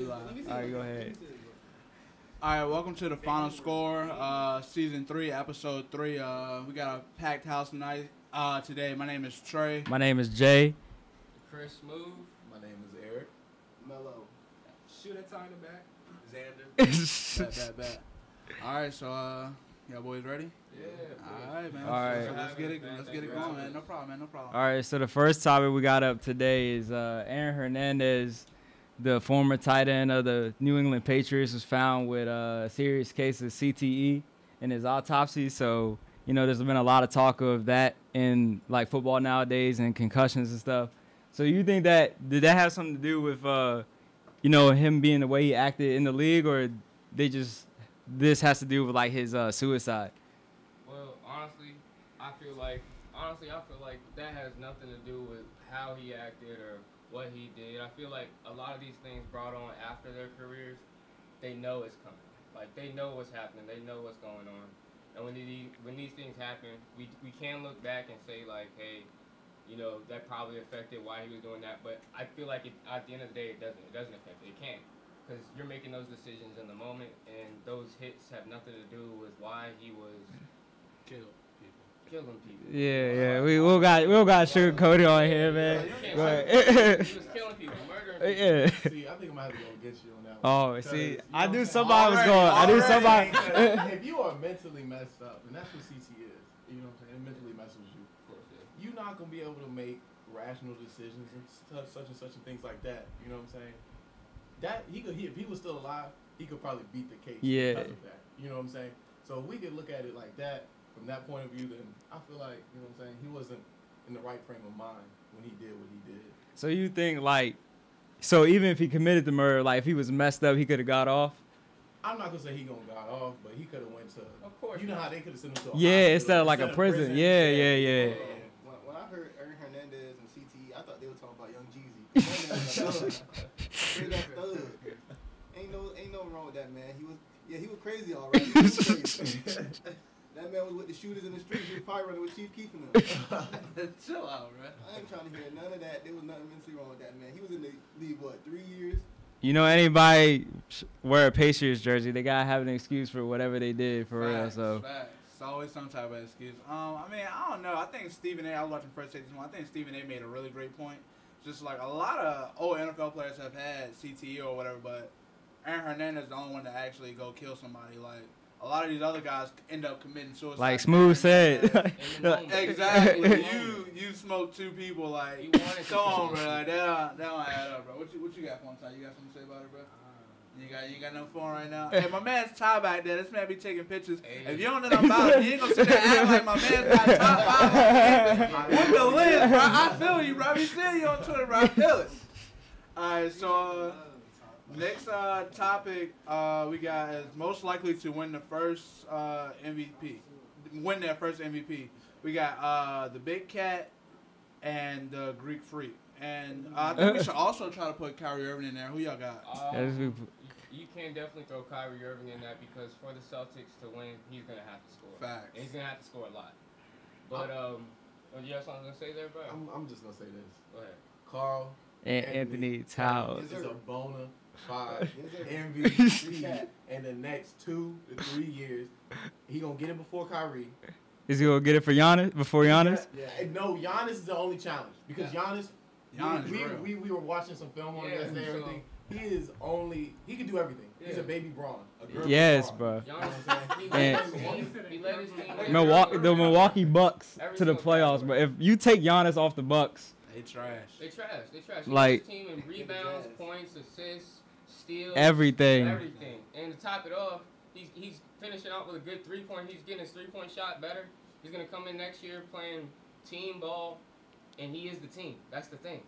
live. We live. All right, go ahead. All right, welcome to the final score, season 3, episode 3. We got a packed house tonight. Today, my name is Trey. My name is Jay. Chris Smoove. My name is Eric. Mello. Shoot that time back. Xander. Bet. All right, so y'all boys ready? Yeah. All right, man. All right. So let's get it going, man. No problem, man. No problem. All right, so the first topic we got up today is Aaron Hernandez, the former tight end of the New England Patriots, was found with a serious case of CTE in his autopsy. So, you know, there's been a lot of talk of that in, like, football nowadays and concussions and stuff. So you think did that have something to do with, you know, him being the way he acted in the league, or this has to do with, like, his suicide? Well, honestly, I feel like that has nothing to do with how he acted or what he did. I feel like a lot of these things brought on after their careers, they know it's coming. Like, they know what's happening. They know what's going on. And when these things happen, we can look back and say, like, hey, you know, that probably affected why he was doing that. But I feel like at the end of the day, it doesn't. It doesn't affect it. It can't. Because you're making those decisions in the moment, and those hits have nothing to do with why he was killing people. Yeah. We all got sugarcoat it on here, man. Go ahead. He was killing people, murdering people. Yeah. See, I think I'm gonna have to go get you on that one. Oh, see, Because, I you know knew what I'm somebody was saying? going. I knew somebody. If you are mentally messed up, and that's what CT is, you know what I'm saying? It mentally messes with you. Of course, yeah. You're not gonna be able to make rational decisions and such and such and things like that. You know what I'm saying? That if he was still alive, he could probably beat the case Yeah. because of that. You know what I'm saying? So if we could look at it like that, from that point of view, then I feel like, you know what I'm saying, he wasn't in the right frame of mind when he did what he did. So you think, like, so even if he committed the murder, like, if he was messed up, he could have got off? I'm not gonna say he gonna got off, but he could have went to. Of course. You know how they could have sent him to. Instead of like a prison. Yeah. When I heard Aaron Hernandez and CTE, I thought they were talking about Young Jeezy. Straight up thug. Ain't no wrong with that, man. He was crazy, all right. He was crazy. That man was with the shooters in the streets. He was probably running with Chief Keef and them. Chill out, man. I ain't trying to hear none of that. There was nothing mentally wrong with that, man. He was in the league, 3 years? You know, anybody wear a Patriots jersey, they gotta have an excuse for whatever they did, for real. So. Facts. It's always some type of excuse. I mean, I don't know. I think Stephen A. I was watching first take this one. I think Stephen A. made a really great point. Just like a lot of old NFL players have had CTE or whatever, but Aaron Hernandez is the only one to actually go kill somebody. Like, a lot of these other guys end up committing suicide. Like Smoove said. Exactly. You smoked 2 people. Like, come on, bro. Like, that don't add up, bro. What you got for him, Ty? You got something to say about it, bro? You got no phone right now? Hey, my man's Ty back there. This man be taking pictures. Hey. If you don't know nothing about him, you ain't gonna sit there and act like my man's got top 5 with the list, bro. I feel you, bro. We see you on Twitter, bro. I feel it. Alright, so next topic we got is most likely to win the first MVP. Win their first MVP. We got the Big Cat and the Greek Freak. And I think we should also try to put Kyrie Irving in there. Who y'all got? You can definitely throw Kyrie Irving in that because for the Celtics to win, he's going to have to score. Facts. And he's going to have to score a lot. But, you have something to say there, bro? I'm just gonna say this. Go ahead. Carl Anthony Towns. This is a bona fide MVP in the next 2 to 3 years. He gonna get it before Kyrie. Is he gonna get it for Giannis before Giannis? Yeah. No, Giannis is the only challenge because Giannis we were watching some film on this and everything. He can do everything. Yeah. He's a baby Braun. Yes, Braun. bro. He led his team. The Milwaukee Bucks to the playoffs, but if you take Giannis off the Bucks, They trash. They trash. He like his team in rebounds, points, assists, steals, everything. And to top it off, he's finishing out with a good 3-point. He's getting his 3-point shot better. He's gonna come in next year playing team ball, and he is the team. That's the thing.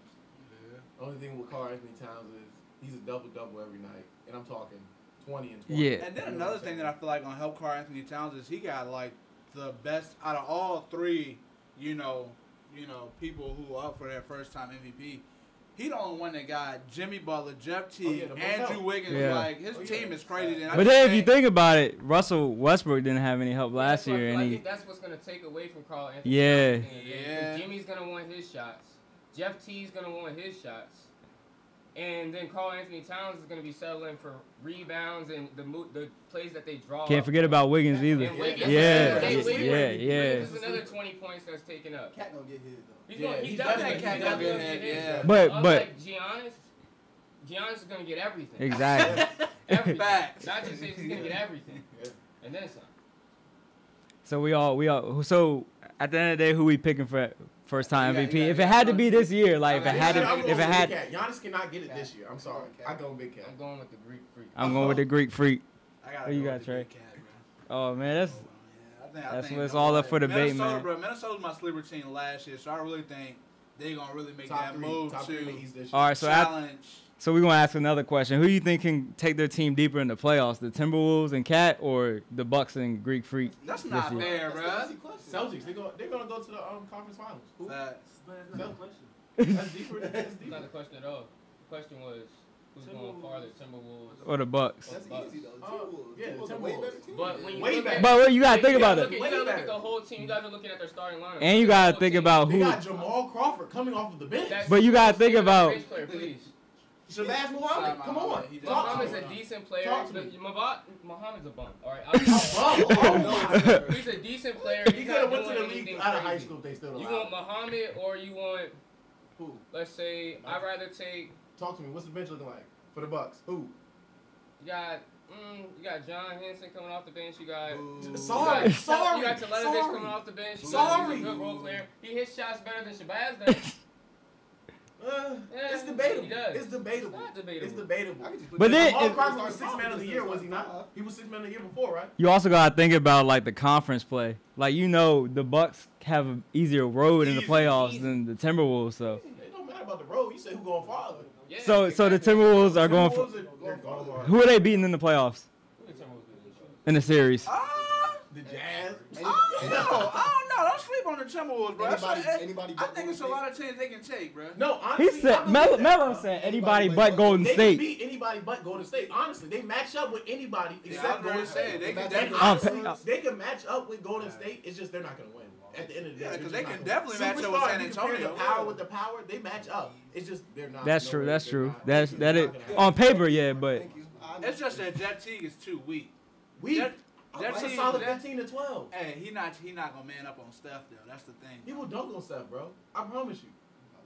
Yeah. Only thing with Karl Anthony Towns is he's a double-double every night, and I'm talking 20 and 20. Yeah. And then another thing that I feel like gonna help Karl Anthony Towns is he got like the best out of all 3, you know, people who are up for their first time MVP. He the only one that got Jimmy Butler, Jeff Teague, Andrew Wiggins. Yeah. Like his team is crazy. And but then if you think about it, Russell Westbrook didn't have any help last year, and I think that's what's gonna take away from Karl Anthony. Yeah. Jimmy's gonna want his shots. Jeff Teague's gonna want his shots. And then Karl Anthony Towns is going to be settling for rebounds and the plays that they draw. Can't forget about Wiggins either. Wiggins, yeah. There's another 20 points that's taken up. Cat gonna get his though. He's definitely gonna get his. Yeah. But unlike Giannis is gonna get everything. Exactly. Everything. Facts. Not just say he's gonna get everything, and then some. So we all. So at the end of the day, who we picking for first time MVP? If it had to be this year, like if it had, Giannis cannot get it this year. I'm sorry. I go Big Cat. I'm going with the Greek Freak. I'm going with the Greek Freak. I Who you got, Trey? Cat, Oh man, that's think what's all up for debate, man. Bro, Minnesota was my sleeper team last year, so I really think they're gonna really make Top that three, move top to three in the East this year. All right, so challenge. So we're gonna ask another question. Who do you think can take their team deeper in the playoffs? The Timberwolves and Cat, or the Bucks and Greek Freak? That's not fair, bro. Celtics, they're gonna go to the conference finals. Who? That's deeper. That's not the question at all. The question was who's going farther, Timberwolves or the Bucks? That's easy though. Timberwolves. Yeah, Timberwolves are way better team. But when you Way look better. at, But you gotta think about it. You gotta look at the whole team. You guys are looking at their starting lineup. And you gotta think about They who. got Jamal Crawford coming off of the bench. But you gotta think about. Bench player, please. Shabazz Muhammad, come on. Muhammad's a decent player. Muhammad's a bum. All right. He's a decent player. He could have went to the league out of high school if they still allowed. You want Muhammad or you want who? Let's say I'd rather take. Talk to me. What's the bench looking like for the Bucks? Who? You got John Henson coming off the bench. You got sorry. You got Teletovic coming off the bench. He's a good role player. He hits shots better than Shabazz does. It's debatable. He does. It's debatable. It's not debatable. It's debatable. But then Jamal Crawford was 6th man of the year, was he not? He was 6th man of the year before, right? you also gotta think about like the conference play. Like the Bucks have an easier road in the playoffs than the Timberwolves. So It don't matter about the road. You say who going farther. Yeah, so the Timberwolves are going. Who are they beating in the playoffs? In the series? The Jazz. I don't know. Don't sleep on the Timberwolves, bro. Anybody I think it's a lot of teams they can take, bro. No, honestly. He said Melo said anybody but Golden They State. can beat anybody but Golden State. Honestly, they match up with anybody except Golden State. They can They can match up with Golden State. It's just they're not going to win. At the end of the day, because they can definitely match up with San Antonio. The power with the power, they match up. It's just they're not. That's true. That's true. That is on paper, yeah, but it's just that Jet Teague is too weak. That's a solid 15 to 12. Hey, he not gonna man up on Steph though. That's the thing. People dunk on Steph, bro. I promise you.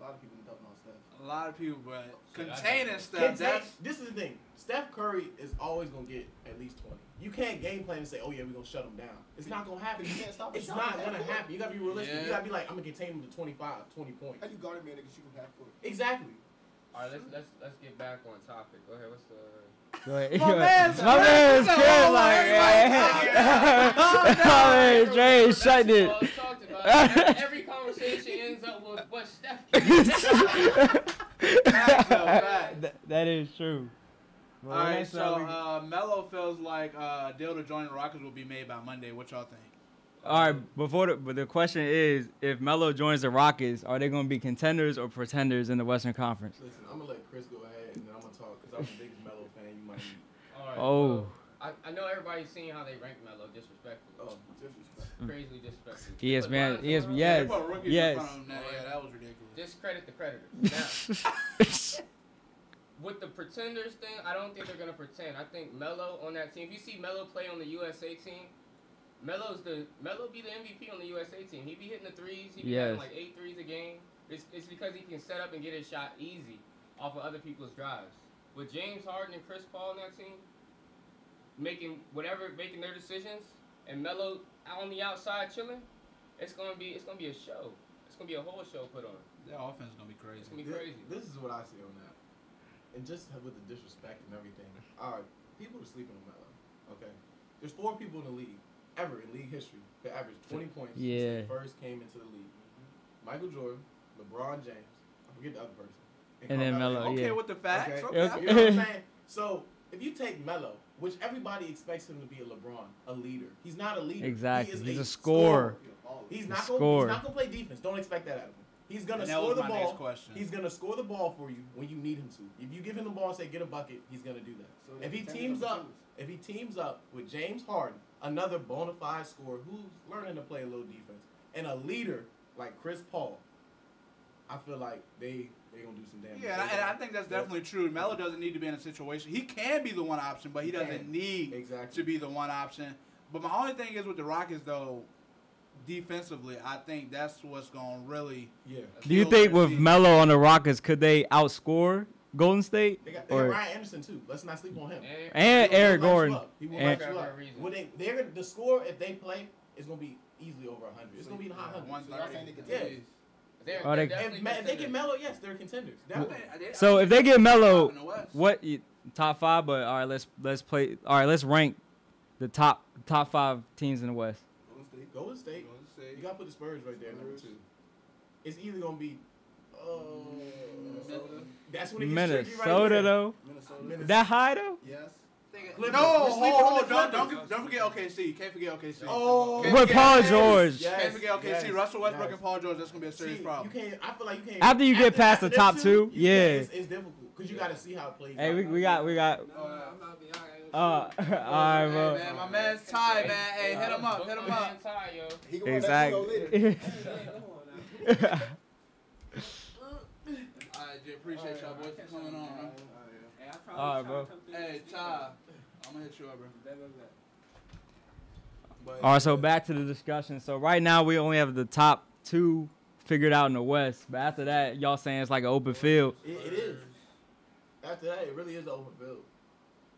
A lot of people dunk on Steph. A lot of people, but containing Steph. This is the thing. Steph Curry is always gonna get at least 20. You can't game plan and say, "Oh yeah, we're gonna shut him down." It's not gonna happen. You can't stop. It's not gonna happen. You gotta be realistic. Yeah. You gotta be like, "I'm gonna contain him to 25, 20 points." How you guard me, nigga? Shoot him half court. Exactly. All right, let's get back on topic. Go ahead. What's the? Go ahead. My man's like, Dre shut it. Every conversation ends up with what Steph. That is true. All right, so Melo feels like deal to join the Rockets will be made by Monday. What y'all think? All right, but the question is, if Melo joins the Rockets, are they going to be contenders or pretenders in the Western Conference? Listen, I'm gonna let Chris go ahead, and then I'm gonna talk because I'm the biggest Melo fan you might need. All right, oh. Well, I know everybody's seen how they rank Melo disrespectfully. Oh, disrespectful. Crazily disrespectful. Yes, man. Yes. Yeah, that was ridiculous. Discredit the creditors. Now, with the pretenders thing, I don't think they're gonna pretend. I think Melo on that team. If you see Melo play on the USA team, Melo be the MVP on the USA team. He be hitting the threes. He be hitting like 8 threes a game. It's because he can set up and get his shot easy off of other people's drives. With James Harden and Chris Paul on that team, making their decisions, and Melo out on the outside chilling, it's gonna be a show. It's gonna be a whole show put on. Their offense is gonna be crazy. It's gonna be crazy. This is what I see on that. And just with the disrespect and everything. All right, people are sleeping on Melo. Okay, there's 4 people in the league ever in league history that averaged 20 points since they first came into the league. Michael Jordan, LeBron James, I forget the other person, and then Melo. Okay, with the facts. Okay. You know what I'm saying? So if you take Melo, which everybody expects him to be a LeBron, a leader. He's not a leader. Exactly. He is He's a scorer. He's not gonna play defense. Don't expect that out of him. He's gonna score the ball. He's gonna score the ball for you when you need him to. If you give him the ball and say get a bucket, he's gonna do that. So if he teams up with James Harden, another bona fide scorer who's learning to play a little defense, and a leader like Chris Paul, I feel like they gonna do some damage. Yeah, and I think that's definitely true. Melo doesn't need to be in a situation. He can be the one option, but he doesn't need to be the one option. But my only thing is with the Rockets, though, defensively, I think that's what's going to really. Yeah. Do you think with Melo on the Rockets, could they outscore Golden State? They got Ryan Anderson too. Let's not sleep on him. And Eric Gordon. He will light you up. The score if they play is gonna be easily over 100. It's gonna be in the high hundreds. 130. If they get Melo, yes, they're contenders. So if they get Melo, what top 5? But all right, let's play. All right, let's rank the top 5 teams in the West. Golden State. You gotta put the Spurs right there, number 2. It's either gonna be. That's when it gets tricky right Minnesota, there. though. Minnesota. That high though? Yes. Don't forget OKC. Can't forget OKC. Oh, with Paul George. Can't forget OKC. Russell Westbrook and Paul George. That's gonna be a serious problem. You can't. I feel like you can't. After you get past the top 2, yeah, it's difficult because you got to see how it plays. Hey, we got. I'm not being all right, bro. Hey, man, my man's Ty, man. Hey, hit him up. He gonna Exactly. later. Alright, Jay, appreciate y'all boys for coming on, man. All right, bro. Hey, Ty, I'm gonna hit you up, bro. All right, so back to the discussion. So right now we only have the top 2 figured out in the West, but after that, y'all saying it's like an open field. It is. After that, it really is an open field.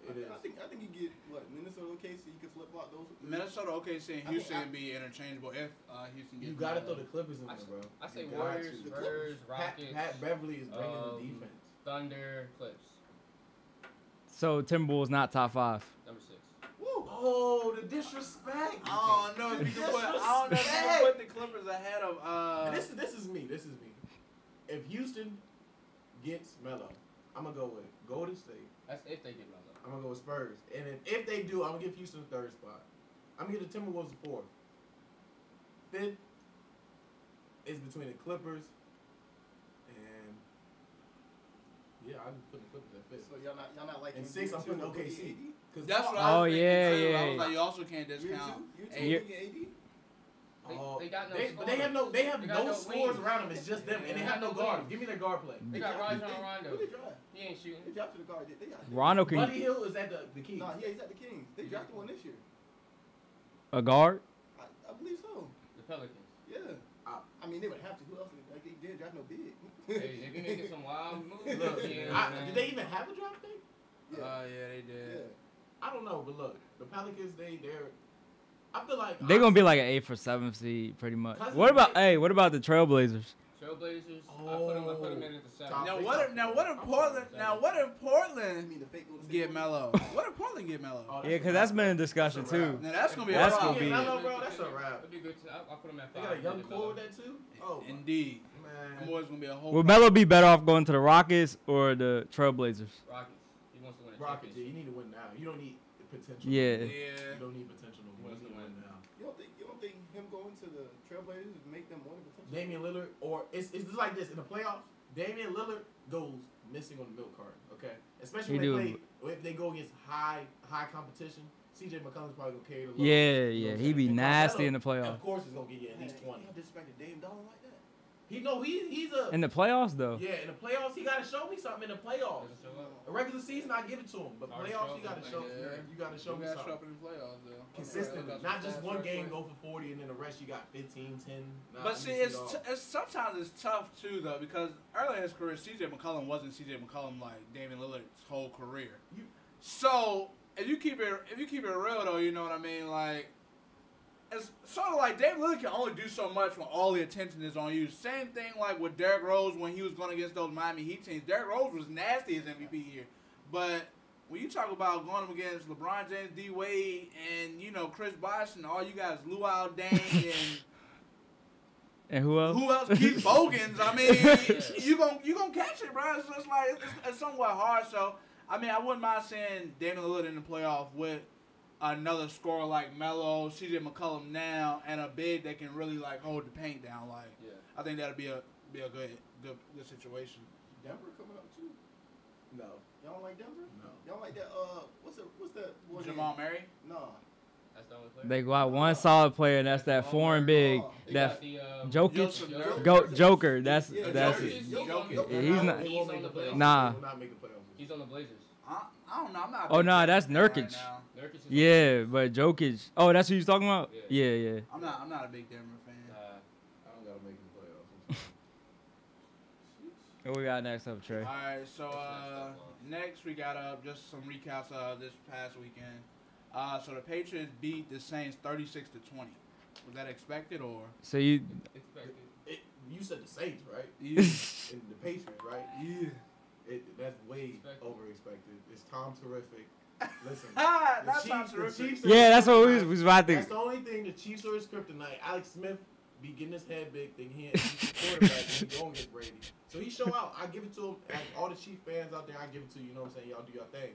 It is. I think you get what Minnesota, OKC. You can flip flop those. Minnesota, OKC, and Houston can be interchangeable if Houston gets. You gotta throw the Clippers in there, bro. I say Warriors, Spurs, Rockets. Pat Beverly is bringing the defense. Thunder, Clips. So Timberwolves not top 5. Number 6. Woo. Oh, the disrespect. I don't know if you can put the Clippers ahead of. And this is me. If Houston gets Melo, I'm gonna go with Golden State. That's if they get Melo. I'm gonna go with Spurs, and if they do, I'm gonna give Houston the 3rd spot. I'm gonna give the Timberwolves the 4th. 5th is between the Clippers and I'm putting the Clippers at 5th. So y'all not like. And 6th, I'm putting OKC. That's what I was thinking too. I was yeah. like, you also can't discount. They got no but they have no scores around them. It's just them, and they have no guards. Give me their guard play. They got Rajon Rondo. Who they draft? He ain't shooting. They drafted the guard. They got Rondo can Buddy Hill is at the Kings. Nah, yeah, he's at the Kings. They drafted one this year. a guard. I believe so. The Pelicans. Yeah. I mean, they would have to. Who else? Like, they didn't draft no big. Hey, they be making some wild moves. Look, man. did they even have a draft pick? Yeah, they did. Yeah. I don't know, but look, the Pelicans, they're. I feel like They're gonna be like an 8th or 7th seed, pretty much. What about the Trailblazers? Trailblazers. I put them in at the 7th. What if Portland I mean, the fake Golden State get Melo? What if Portland get Melo? Yeah, because that's been in discussion too. Now that's gonna be That's a gonna problem. be- Melo, bro, that's a wrap. That'd be good. I'll put them at 5. They got a young core with that too. Oh, Indeed. man. Them boys gonna be a whole. Would Melo be better off going to the Rockets or the Trailblazers? Rockets. He wants to win a Rockets, championship. you need to win now. You don't need the potential. Yeah. You don't need potential no more. You need to win now. You don't think him going to the Trailblazers would make them more than potential? Damian Lillard, or it's just like this in the playoffs. Damian Lillard goes missing on the milk carton. Okay, especially if they go against high competition. CJ McCollum's probably gonna carry the load. Yeah. He be And nasty Carmelo, in the playoffs. Of course, he's gonna get you at least 20. You disrespected Dame Dollar like that? He's a. In the playoffs though. Yeah, in the playoffs, he gotta show me something in the playoffs. Doesn't show up. A regular season, I give it to him, but Hard to playoffs, show you gotta up, show. yeah. You gotta show me Show something up in the playoffs though. consistently, not just one game go for 40 and then the rest you got 15, 10. Nah, But I see, need to see it all. it's sometimes it's tough too though, because early in his career, CJ McCollum wasn't CJ McCollum like Damian Lillard's whole career. So if you keep it real though, you know what I mean. Like it's sort of like Damian Lillard can only do so much when all the attention is on you. Same thing like with Derrick Rose when he was going against those Miami Heat teams. Derrick Rose was nasty his MVP year, but when you talk about going up against LeBron James, D Wade, and Chris Bosh, and all you guys, Luau Deng And who else? Who else? Keith Bogans. I mean, you gonna catch it, bro. So it's like it's somewhat hard. So I mean, I wouldn't mind seeing Damian Lillard in the playoff with another scorer like Melo, CJ McCollum now, and a big that can really like hold the paint down. Like, I think that'd be a good situation. Denver coming up too. No. Y'all don't like Denver? No. Y'all don't like that? What's that? One Jamal Murray. No. That's the only player. They got one solid player, and that's that foreign big. They That got the, Joker. That's he's on not. Nah. He's on the Blazers. I don't know. I'm not. Oh no, that's Nurkic. Right now. Yeah, but Jokic. Oh, that's who you talking about? Yeah. I'm not a big Denver fan. I don't gotta make the playoffs. What we got next up, Trey? All right, so next we got just some recaps of this past weekend. So the Patriots beat the Saints 36-20. Was that expected or? So you Expected. You said the Saints, right? Yeah. And the Patriots, right? Yeah. That's way over expected. It's Tom Terrific. Listen, Not Tom Terrific. that's what we was about to. That's the only thing the Chiefs are his kryptonite. Alex Smith be getting his head big, thinking he's the quarterback and he don't get Brady. So he show out. I give it to him. And all the Chief fans out there, I give it to you. You know what I'm saying? Y'all do your thing.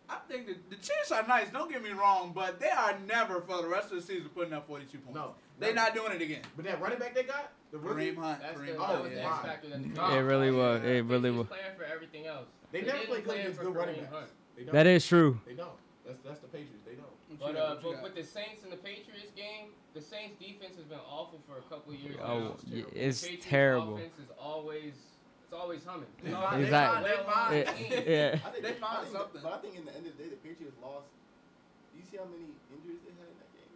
I think the Chiefs are nice. Don't get me wrong, but they are never for the rest of the season putting up 42 points. No, they're not doing it again. But that running back they got, the rookie, Kareem Hunt. That's Kareem the Hunt. X Yeah. factor that It really was. It really was. Playing for everything else. they never play good against good running backs. They don't. That is true. They don't. That's the Patriots. They don't. But with the Saints and the Patriots game, the Saints defense has been awful for a couple of years. Oh, now. it's The Patriots terrible. Offense is always humming. Exactly. Yeah. I think They found something. But I think in the end of the day, the Patriots lost. Do you see how many injuries they had in that game?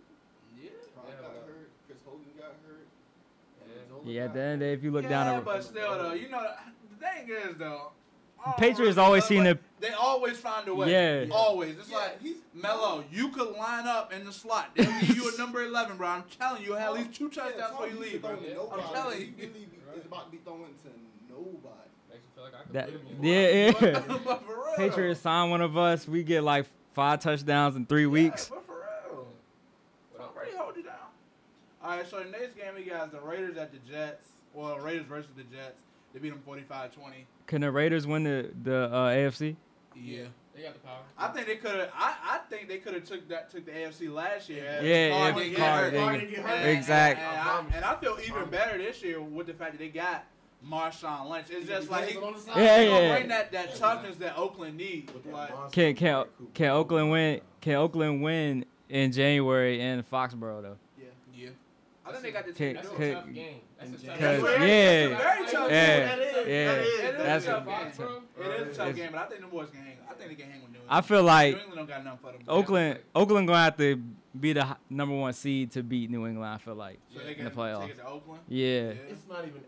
Yeah. Gronk got hurt. Chris Hogan got hurt. Yeah, at the end of the day, if you look down at but still though, you know the thing is though, Patriots always seem to. They always find a way. Yeah. Always. It's Yeah, like he's Mello, you could line up in the slot. They'll give you a number 11, bro. I'm telling you, you'll have at least 2 touchdowns before you leave, bro. I'm telling you. He really is about to be throwing to nobody. Makes you feel like I could That, put him in. yeah. But for real. Patriots sign one of us. We get like 5 touchdowns in 3 weeks. Yeah, but for real. Tom Brady hold you down. All right, so the next game we got is the Raiders at the Jets. Well, Raiders versus the Jets. They beat them 45-20. Can the Raiders win the AFC? Yeah. They got the power. I think they could have. I think they could have took the AFC last year. Yeah, Carr if didn't Carr get hurt. didn't get And- hurt. Exactly. And I feel even better this year with the fact that they got Marshawn Lynch. It's just like he Yeah. bring that toughness that Oakland needs. Like, Can Oakland win? Can Oakland win in January in Foxborough though? yeah. I think they got the team. That's to a do it. tough game. That's a tough Cause game. yeah, Very tough yeah, game. yeah. It is That's a tough a- game. It is a tough game, but I think the boys can hang. I think they can hang with New England. I feel like New England don't got nothing for them. Oakland gonna have to be the number 1 seed to beat New England. I feel like So they in can the playoffs. take it to Oakland. Yeah. It's not even.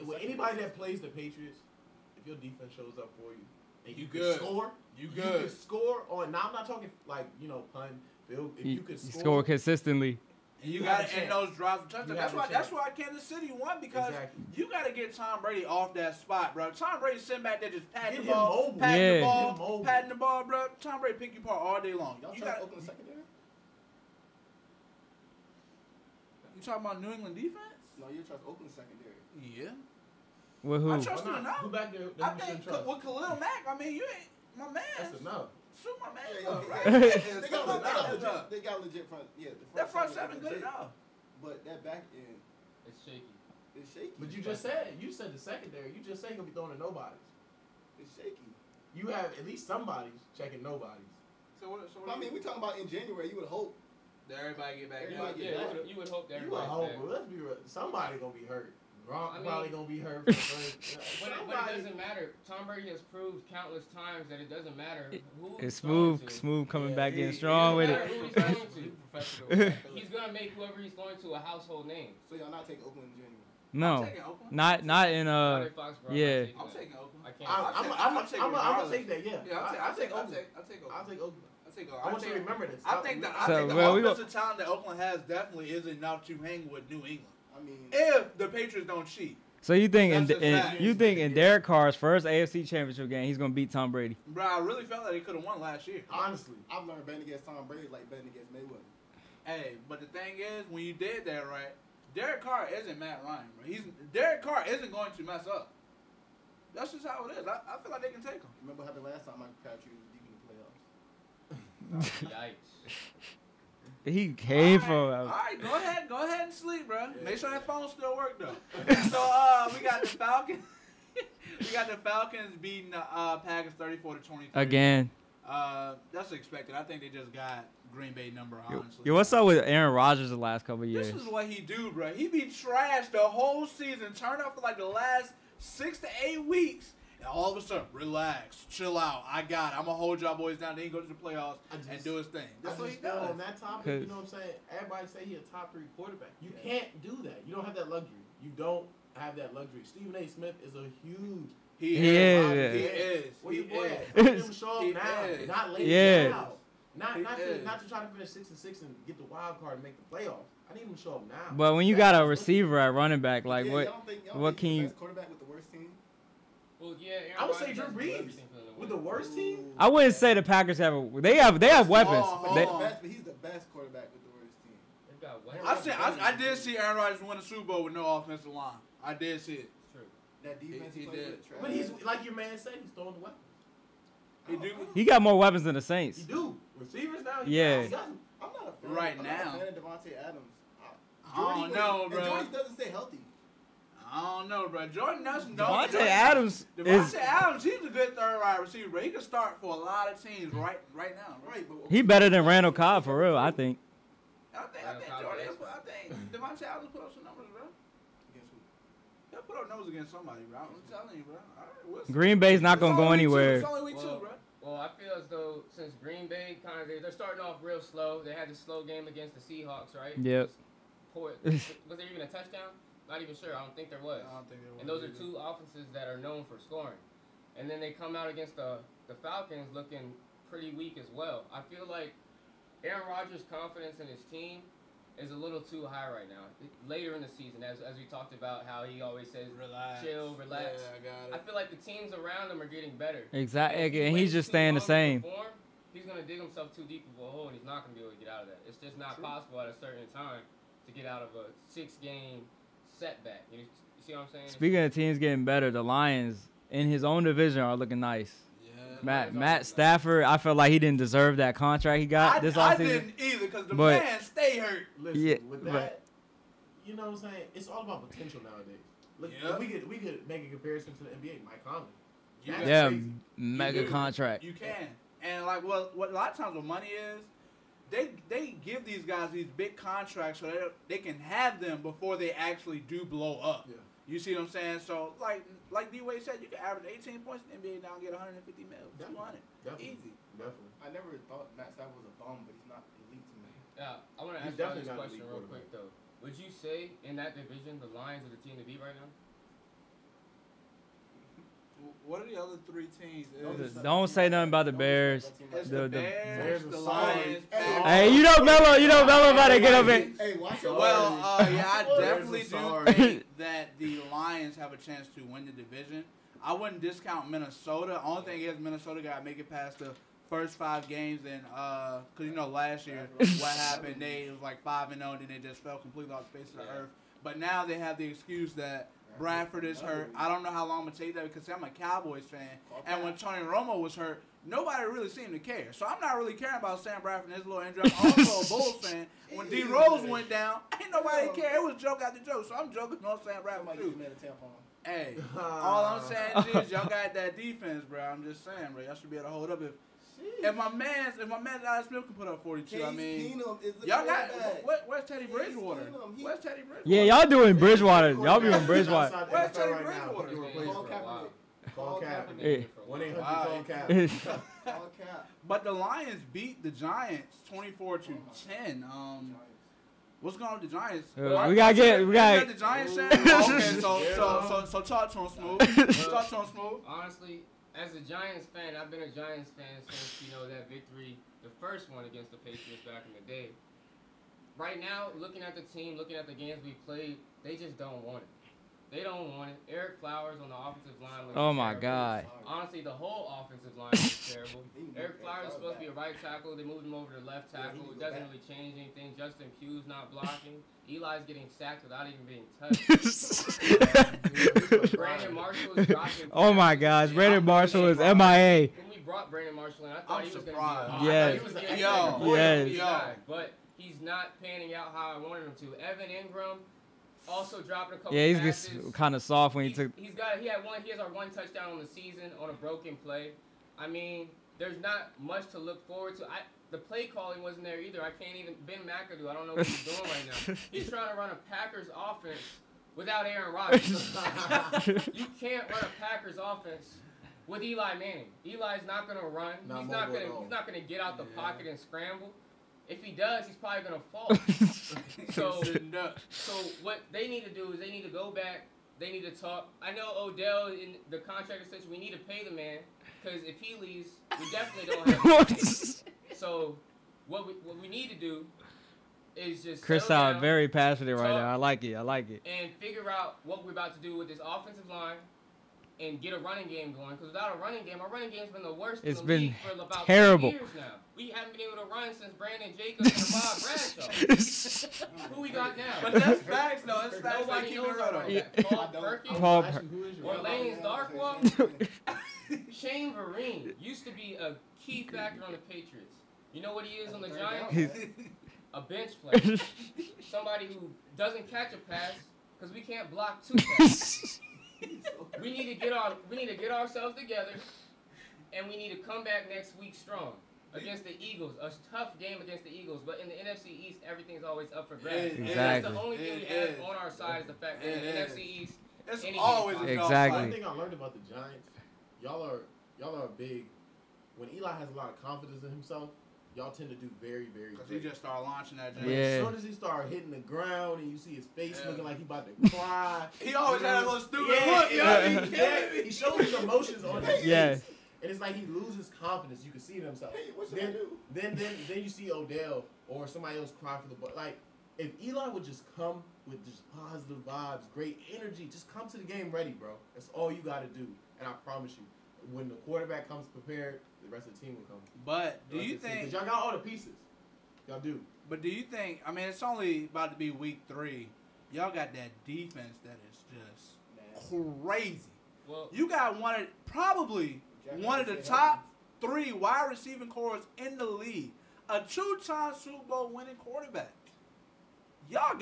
With anybody that plays the Patriots, if your defense shows up for you, and You can good. score, You you good. can score on. Now I'm not talking like pun. Field. If you could Score consistently. And you You got have to a end chance. those drives with touchdowns. That's why Kansas City won because Exactly. you got to get Tom Brady off that spot, bro. Tom Brady sitting back there just patting Get the him ball, mobile. patting Yeah. the Get him ball, mobile. patting the ball, bro. Tom Brady pick you apart all day long. Y'all You trying got to open the secondary? You talking about New England defense? No, you're trying to open the secondary. Yeah. With I who? trust Why him not? Who enough. back there? I think with Khalil Mack, I mean, you ain't my man. That's enough. Shoot my man Yeah, up, yeah, right? yeah. It's enough. They got legit front. Yeah, the That front seven is good legit, enough. But that back end It's shaky. is shaky. But you said the secondary. You just said he'll be throwing to nobodies. It's shaky. You have at least somebody's checking nobodies. So what? I mean, we talking about in January. You would hope. Did everybody get back? Everybody in? get back. You would hope that You would everybody's hope, back. but let's be real. Somebody gonna be hurt. Gronk I mean- probably gonna be hurt. For But it doesn't matter. Tom Brady has proved countless times that it doesn't matter who It's he's throwing smooth to. coming back in It strong with doesn't it. matter who he's throwing to. He's gonna make whoever he's going to a household name. So y'all not taking Oakland in January. No, I'm taking Oakland. not in Not in Foxborough, I'm yeah. not I'm taking taking Oakland. that. I can't. I'm gonna regardless. take that. Yeah, Yeah, I'll take Oakland. I'll take Oakland. I'll take Oakland. I'll take I Oakland. want you to remember this. I think the So, well, we offensive talent that Oakland has definitely is enough to hang with New England. I mean, If the Patriots don't cheat. So you think That's a fact. in Derek Carr's first AFC Championship game, he's gonna beat Tom Brady? Bro, I really felt like they could have won last year. Honestly, I've learned betting against Tom Brady like betting against Mayweather. Hey, but the thing is, when you did that right, Derek Carr isn't Matt Ryan, bro. Derek Carr isn't going to mess up. That's just how it is. I feel like they can take him. Remember what happened last time Mike Crabtree was deep in the playoffs? Yikes. He came All from. right, go ahead and sleep, bro. Make sure that phone still work though. So we got the Falcons. We got the Falcons beating the Packers 34-23. Again. That's expected. I think they just got Green Bay number, honestly. Yo, what's up with Aaron Rodgers the last couple of years? This is what he do, bro. He be trash the whole season, turn up for like the last 6 to 8 weeks, and all of a sudden, relax, chill out. I got it. I'm going to hold y'all boys down. Then he goes to the playoffs and do his thing. That's what he does. On that topic, you know what I'm saying? Everybody say he a top 3 quarterback. You can't do that. You don't have that luxury. You don't have that luxury. Stephen A. Smith is a huge... He is. Where you boy at? Let him show up now, not later now. Not to try to finish 6-6 and get the wild card and make the playoffs. I need him to show up now. But when you got a receiver at running back, like what can you? Best quarterback with the worst team? Well, yeah, I would say Drew Brees with the worst team. I wouldn't say the Packers have. They have weapons. He's the best quarterback with the worst team. They've got weapons. I did see Aaron Rodgers win a Super Bowl with no offensive line. I did see it. True. That defense he did. But he's like your man said, he's throwing the weapons. He got more weapons than the Saints. He do. Receivers now? Yeah. I'm not a fan. Right now. I'm not a fan of Devontae Adams. I don't know, bro. Jordan doesn't stay healthy. I don't know, bro. Jordan Nelson, Devontae Adams, he's a good third wide receiver, bro. He can start for a lot of teams right now. Right, but he better than Randall Cobb for real, I think. I think Devontae Adams put up some numbers, bro. Against who? He'll put up numbers against somebody, bro. I'm telling you, bro. All right, we'll see. Green Bay's not gonna go anywhere. It's only week 2, bro. Well, I feel as though since Green Bay they're starting off real slow. They had this slow game against the Seahawks, right? Yep. Was there even a touchdown? Not even sure. I don't think there was. I don't think there was. And those are 2 offenses that are known for scoring. And then they come out against the Falcons looking pretty weak as well. I feel like Aaron Rodgers' confidence in his team is a little too high right now. Later in the season, as we talked about how he always says, chill, relax. Yeah, I got it. I feel like the teams around him are getting better. Exactly, and he's just staying the same. He's going to dig himself too deep of a hole, and he's not going to be able to get out of that. It's just not possible at a certain time to get out of a 6-game setback. You see what I'm saying? Speaking of teams getting better, the Lions in his own division are looking nice. Matt Stafford, I feel like he didn't deserve that contract he got this offseason. I didn't either because the man stay hurt. Listen, with that, you know what I'm saying? It's all about potential nowadays. Look, we could make a comparison to the NBA. Mike Conley. Mega contract. You can. And like what a lot of times what money is, they give these guys these big contracts so they can have them before they actually do blow up. Yeah. You see what I'm saying? So like D-Wade said, you can average 18 points in the NBA now and get 150 mil. 200. Easy. Definitely. I never thought Matt Stafford was a bum, but he's not elite to me. Yeah, I want to ask you this question real quick though. Would you say in that division the Lions are the team to beat right now? What are the other 3 teams? Don't say nothing about the Bears. The Bears, the Lions. Hey, you know Mello about to get up in. Hey, watch it. Well, I definitely do think that the Lions have a chance to win the division. I wouldn't discount Minnesota. Only thing is Minnesota got to make it past the first 5 games, and because last year what happened, it was like 5-0, and then they just fell completely off the face of the earth. But now they have the excuse that Bradford is hurt. I don't know how long I'm going to take that because I'm a Cowboys fan. And when Tony Romo was hurt, nobody really seemed to care. So I'm not really caring about Sam Bradford and his little injury. I'm also a Bulls fan. When D. Rose went down, ain't nobody care. It was joke after joke. So I'm joking on Sam Bradford too. Hey, all I'm saying is y'all got that defense, bro. I'm just saying, bro. Y'all should be able to hold up if my man Alex Smith can put up 42, I mean, y'all got where's Teddy Bridgewater? Where's Teddy Bridgewater? Yeah, y'all doing Bridgewater. Y'all doing Bridgewater. Where's Teddy Bridgewater? Call Kaepernick. Hey. 1-800-CALL-CAP. But the Lions beat the Giants 24-10. What's going on with the Giants? We got the Giants. Okay, so talk to him, Smoove. Talk to him, Smoove. Honestly, as a Giants fan, I've been a Giants fan since that victory, the first one against the Patriots back in the day. Right now, looking at the team, looking at the games we played, they just don't want it. They don't want it. Eric Flowers on the offensive line looks terrible. My God. Honestly, the whole offensive line looks terrible. Eric Flowers is supposed to be a right tackle. They moved him over to left tackle. It doesn't really change anything. Justin Pugh's not blocking. Eli's getting sacked without even being touched. Brandon Marshall is dropping. Oh my gosh, Brandon Marshall is MIA. When we brought Brandon Marshall in, I thought he was going to be yes. But he's not panning out how I wanted him to. Evan Ingram also dropping a couple passes. Yeah, he's just kind of soft when he took. He has our one touchdown on the season on a broken play. I mean, there's not much to look forward to. The play calling wasn't there either. I can't even Ben McAdoo. I don't know what he's doing right now. He's trying to run a Packers offense without Aaron Rodgers. You can't run a Packers offense with Eli Manning. Eli's not gonna run. He's not gonna get out the pocket and scramble. If he does, he's probably gonna fall. So what they need to do is they need to go back. They need to talk. I know Odell in the contract extension. We need to pay the man because if he leaves, we definitely don't have to pay. So what we need to do is just Chris sounds very passionate right now. I like it. And figure out what we're about to do with this offensive line and get a running game going. Because without a running game, our running game's been the worst in the league for about terrible. 2 years now. We haven't been able to run since Brandon Jacobs and Bob Bradshaw. Who we got now? But that's facts, though. That's facts. Nobody knows our running back. Paul Perkins, or Lane's Darkwa. Shane Vereen used to be a key factor on the Patriots. You know what he is on the Giants? A bench player. Somebody who doesn't catch a pass because we can't block 2 passes. We need to get ourselves together, and we need to come back next week strong against the Eagles. A tough game against the Eagles, but in the NFC East, everything's always up for grabs. Exactly. That's the only thing we have on our side is the fact that in the NFC East, it's always a exactly. One thing I learned about the Giants, y'all are big. When Eli has a lot of confidence in himself, y'all tend to do very, very good. Because he just started launching that jump. Yeah. As soon as he started hitting the ground and you see his face looking like he about to cry. He always had a little stupid look. He shows his emotions on his face. And it's like he loses confidence. You can see it himself. Hey, what should I do? Then you see Odell or somebody else cry for the ball. Like, if Eli would just come with just positive vibes, great energy, just come to the game ready, bro. That's all you got to do. And I promise you, when the quarterback comes prepared, the rest of the team will come. But do you think... Because y'all got all the pieces. Y'all do. But do you think... I mean, it's only about to be week 3. Y'all got that defense that is just crazy. Well, you got one of the top 3 wide receiving cores in the league. A 2-time Super Bowl winning quarterback. Y'all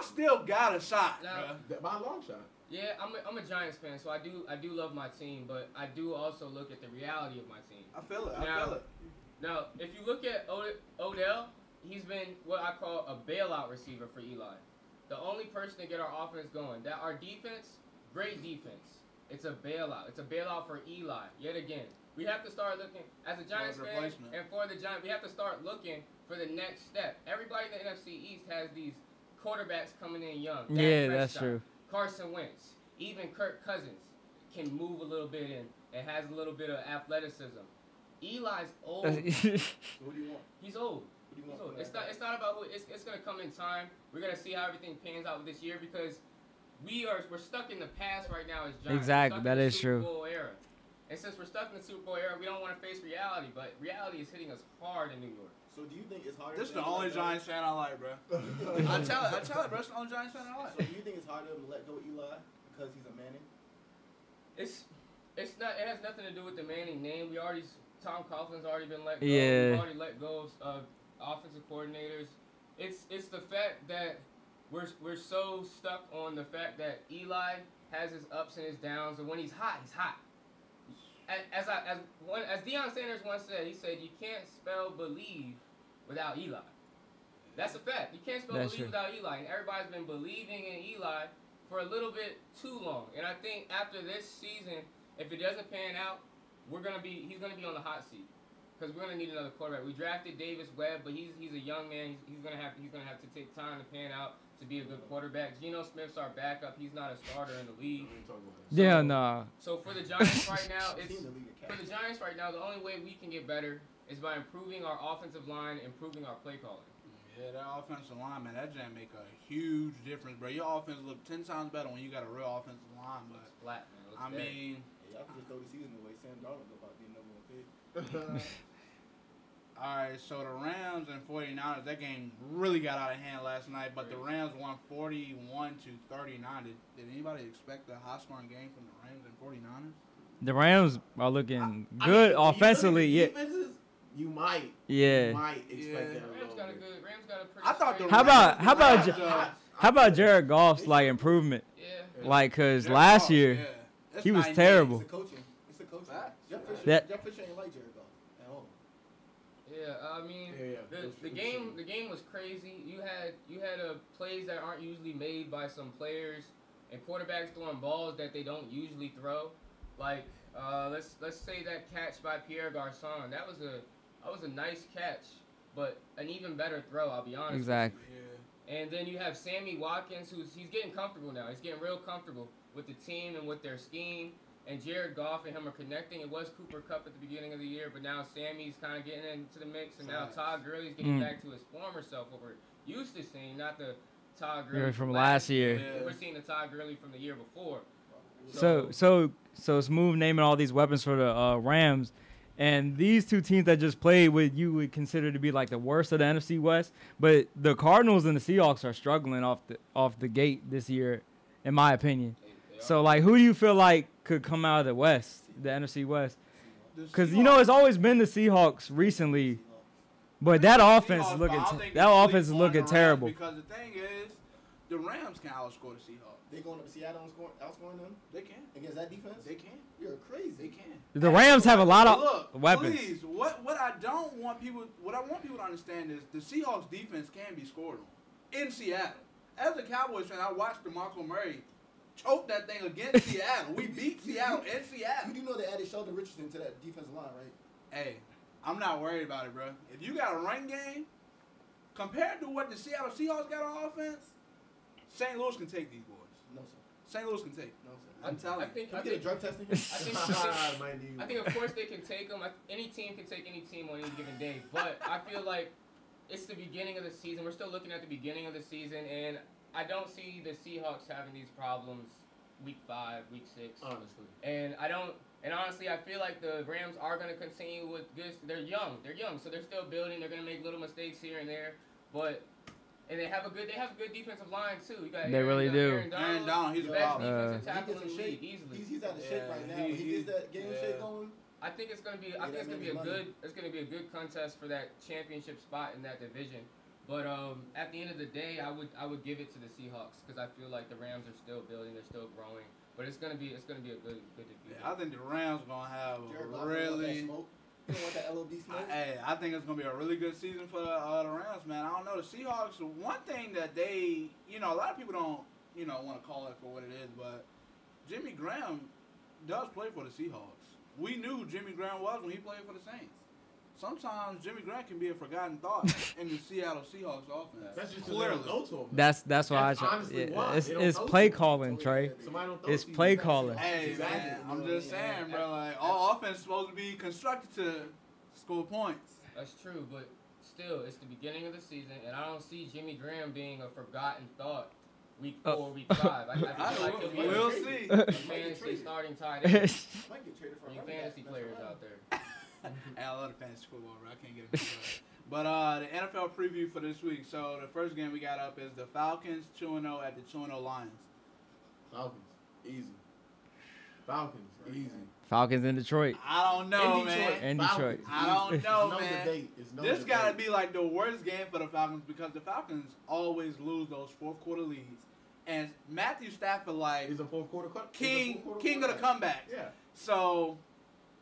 still got a shot, bro. By a long shot. Yeah, I'm a Giants fan, so I do love my team, but I do also look at the reality of my team. I feel it. Now, if you look at Odell, he's been what I call a bailout receiver for Eli. The only person to get our offense going. That our defense, great defense. It's a bailout. It's a bailout for Eli. Yet again, we have to start looking as a Giants fan, and for the Giants, we have to start looking for the next step. Everybody in the NFC East has these quarterbacks coming in young. Yeah, that's true. Carson Wentz, even Kirk Cousins can move a little bit and has a little bit of athleticism. Eli's old. So who do you want? He's old. Who do you want? It's not about who. It's gonna come in time. We're gonna see how everything pans out this year because we're stuck in the past right now as Giants. Exactly, that is Super true. Bowl era. And since we're stuck in the Super Bowl era, we don't want to face reality. But reality is hitting us hard in New York. So do you think it's harder? This is the only Giants fan I like, bro. I tell it, bro. It's the only Giants fan I like. So do you think it's harder to let go of Eli because he's a Manning? It's not. It has nothing to do with the Manning name. Tom Coughlin's already been let go. Yeah. We've already let go of offensive coordinators. It's the fact that we're so stuck on the fact that Eli has his ups and his downs, and when he's hot, he's hot. As Deion Sanders once said, he said you can't spell believe without Eli. That's a fact. You can't spell believe without Eli, and everybody's been believing in Eli for a little bit too long. And I think after this season, if it doesn't pan out, he's gonna be on the hot seat because we're gonna need another quarterback. We drafted Davis Webb, but he's a young man. He's gonna have to take time to pan out to be a good quarterback. Geno Smith's our backup. He's not a starter in the league. Yeah, nah. So for the Giants right now, the only way we can get better is by improving our offensive line, improving our play calling. Yeah, that offensive line, man, that jam make a huge difference, bro. Your offense look 10 times better when you got a real offensive line, but it's flat, man. I mean, y'all can just throw the season away. Sam Darnold about being number 1 pick. All right, so the Rams and 49ers, that game really got out of hand last night, but the Rams won 41-39. Did anybody expect a high-scoring game from the Rams and 49ers? The Rams are looking good offensively. Yeah. You might. Yeah. You might expect that. Rams got a pretty. I thought how about Jared Goff's like improvement? Yeah. Like, cause last year he was terrible. It's the coaching. Fact. Jeff Fisher ain't like Jared Goff. I mean, the game was crazy. You had plays that aren't usually made by some players, and quarterbacks throwing balls that they don't usually throw. Like let's say that catch by Pierre Garçon. That was a nice catch, but an even better throw. I'll be honest. Exactly. Yeah. And then you have Sammy Watkins, he's getting comfortable now. He's getting real comfortable with the team and with their scheme. And Jared Goff and him are connecting. It was Cooper Kupp at the beginning of the year, but now Sammy's kind of getting into the mix, and now Todd Gurley's getting back to his former self, what we're used to seeing, not the Todd Gurley from last year. Yeah. We're seeing the Todd Gurley from the year before. So Smoove naming all these weapons for the Rams, and these two teams that just played, you would consider to be like the worst of the NFC West, but the Cardinals and the Seahawks are struggling off the gate this year, in my opinion. So, like, who do you feel like could come out of the West, the NFC West? Because, it's always been the Seahawks recently, but that offense is looking terrible. Because the thing is, the Rams can outscore the Seahawks. They going to Seattle and outscoring them? They can. Against that defense? They can. You're crazy. They can. The Rams have a lot of weapons. Please, what I want people to understand is the Seahawks defense can be scored on in Seattle. As a Cowboys fan, I watched DeMarco Murray choke that thing against Seattle. We beat Seattle in Seattle. You do know they added Sheldon Richardson to that defensive line, right? Hey, I'm not worried about it, bro. If you got a run game, compared to what the Seattle Seahawks got on offense, St. Louis can take these boys. No, sir. St. Louis can take. No, sir. I'm telling you. Can we get a drug testing? I think, of course, they can take them. Any team can take any team on any given day. But I feel like it's the beginning of the season. We're still looking at the beginning of the season, and I don't see the Seahawks having these problems week 5, week 6. Honestly. And honestly, I feel like the Rams are going to continue with this. They're young, so they're still building. They're going to make little mistakes here and there, and they have a good defensive line too. You got they really do. Aaron Donald, he's the a best problem. defensive tackle in the league easily. He's out of shape right now. He gets that game shape going. I think it's gonna be a good contest for that championship spot in that division. But at the end of the day, I would give it to the Seahawks because I feel like the Rams are still building, they're still growing. But it's gonna be a good division. Yeah, I think the Rams gonna have You don't want that LOB smoke? I think it's going to be a really good season for the Rams, man. I don't know. The Seahawks, one thing that they, a lot of people don't, want to call it for what it is, but Jimmy Graham does play for the Seahawks. We knew who Jimmy Graham was when he played for the Saints. Sometimes Jimmy Graham can be a forgotten thought in the Seattle Seahawks offense. That's just clearly. That's why it's play calling, Trey. It's play calling. Hey, man, I'm just saying, bro. Like, all offense is supposed to be constructed to score points. That's true, but still, it's the beginning of the season, and I don't see Jimmy Graham being a forgotten thought. Week 4, week 5. I feel like he'll be we'll see. Fantasy starting tight end. For you fantasy players out there. Hey, I love the fantasy football, bro. I can't get it. But the NFL preview for this week. So the first game we got up is the Falcons 2-0 at the 2-0 Lions. Falcons, easy. Falcons, easy. Falcons in Detroit. I don't know, man. In Detroit. I don't know, man. This got to be be like the worst game for the Falcons because the Falcons always lose those fourth quarter leads. And Matthew Stafford, is a fourth quarter king of the comeback. Yeah. So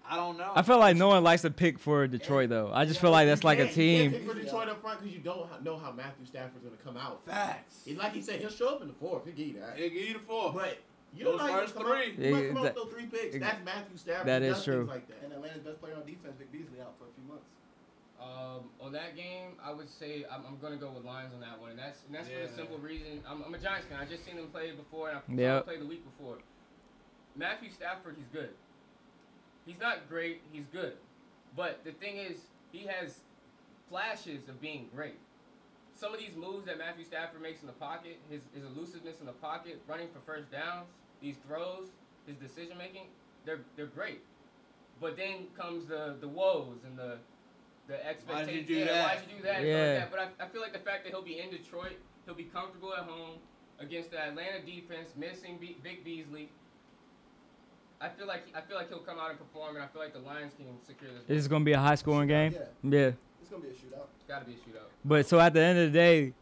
I don't know. I feel like no one likes to pick for Detroit, though. I just feel like that's like a team. You can't pick for Detroit up front because you don't know how Matthew Stafford's going to come out. Facts. Like he said, he'll show up in the fourth. He'll give you that. He'll give you the fourth. But you don't know first three. You come up with those 3 picks. That's Matthew Stafford. That is true. Like that. And Atlanta's best player on defense, Vic Beasley, out for a few months. On that game, I would say I'm going to go with Lions on that one. And that's for the simple reason. I'm a Giants fan. I just seen them play before, and I saw them play the week before. Matthew Stafford, he's good. He's not great. He's good. But the thing is, he has flashes of being great. Some of these moves that Matthew Stafford makes in the pocket, his elusiveness in the pocket, running for first downs, these throws, his decision-making, they're great. But then comes the woes and the expectation. Why'd you do that? Why'd you do that? Yeah. Like that. But I feel like the fact that he'll be in Detroit, he'll be comfortable at home against the Atlanta defense, missing Vic Beasley. I feel like he'll come out and perform, and I feel like the Lions can secure this. This is going to be a high-scoring game? Yeah. It's going to be a shootout. It's got to be a shootout. But so at the end of the day,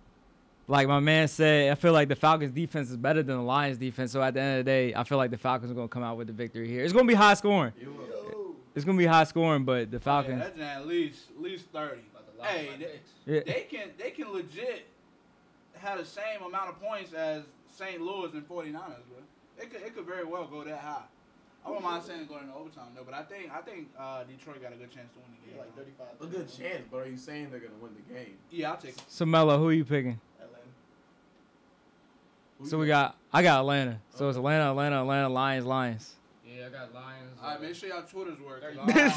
like my man said, I feel like the Falcons' defense is better than the Lions' defense. So at the end of the day, I feel like the Falcons are going to come out with the victory here. It's going to be high-scoring. It's going to be high-scoring, but the Falcons. Yeah, that's at least 30. About Hey, they can legit have the same amount of points as St. Louis and 49ers, bro. It could very well go that high. I wouldn't mind saying going into overtime though, but I think Detroit got a good chance to win the game. Like 35. A good chance, but are you saying they're gonna win the game? Yeah, I'll take it. So Melo, who are you picking? Atlanta. So I got Atlanta. So it's Atlanta, Lions. Yeah, I got Lions. All right, make sure y'all Twitters work. I 35.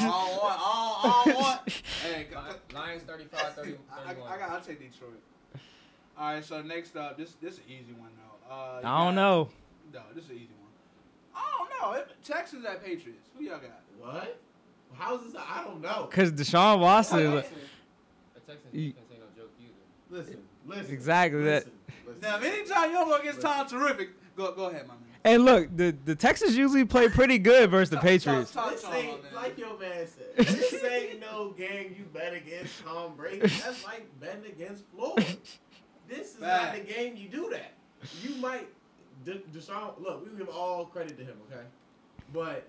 don't want. Hey, Lions 35, 31. I'll take Detroit. All right, so next up, this is an easy one though. I don't know. No, this is an easy one. I don't know. Texans at Patriots. Who y'all got? What? How is this? I don't know. Cause Deshaun Watson. The Texans defense ain't no joke either. Listen. Exactly that. Listen. Now, anytime you don't go against Tom Terrific, go ahead, my man. Hey, look, the Texans usually play pretty good versus the Patriots. This ain't, like your man said, this ain't no game you bet against Tom Brady. That's like betting against Florida. This is not the game you do that. You might, Deshaun, look, we give all credit to him, okay? But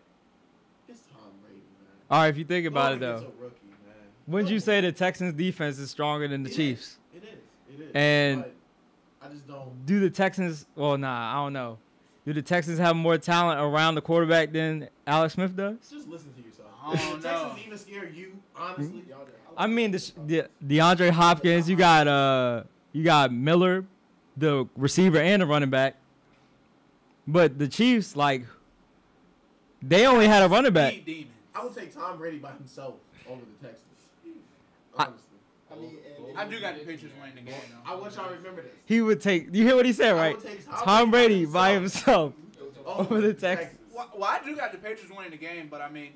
it's Tom Brady, man. All right, if you think about it, though. It's a rookie, man. Wouldn't you say the Texans defense is stronger than the Chiefs? It is. And but I just don't. do the Texans, well, nah, I don't know. Do the Texans have more talent around the quarterback than Alex Smith does? Just listen to yourself. I Does don't the know. Texans even scare you, honestly? I mean, DeAndre Hopkins, you got Miller, the receiver and the running back. But the Chiefs, like, they only had a running back. I would take Tom Brady by himself over the Texans. Honestly. I do got the Patriots winning the game, though. I want y'all to remember this. He would take, you hear what he said, right? Tom Brady by himself over the Texans. Well, I do got the Patriots winning the game, but I mean,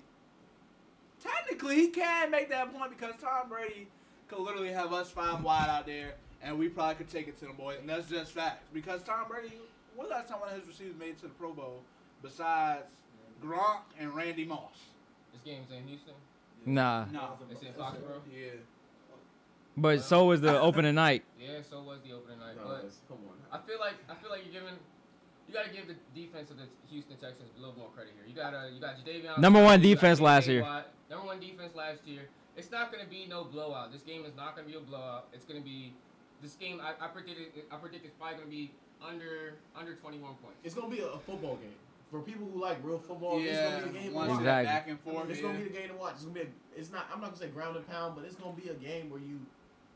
technically he can make that point because Tom Brady could literally have us 5 wide out there, and we probably could take it to the boys, and that's just facts. Because Tom Brady, when last time one of his receivers made it to the Pro Bowl besides Gronk and Randy Moss? This game's in Houston? Nah. No. It's in Foxborough? Yeah. But so was the opening night. Yeah, so was the opening night. No, But come on. I feel like you gotta give the defense of the Houston Texans a little more credit here. You got Jadavion. Number one defense last year. Number one defense last year. It's not gonna be no blowout. This game is not gonna be a blowout. It's gonna be this game. I predict it's probably gonna be under 21 points. It's gonna be a football game. For people who like real football, Yeah, it's gonna be a game to watch. Exactly. Back and forth. It's gonna be the game to watch. It's gonna be I'm not gonna say ground and pound, but it's gonna be a game where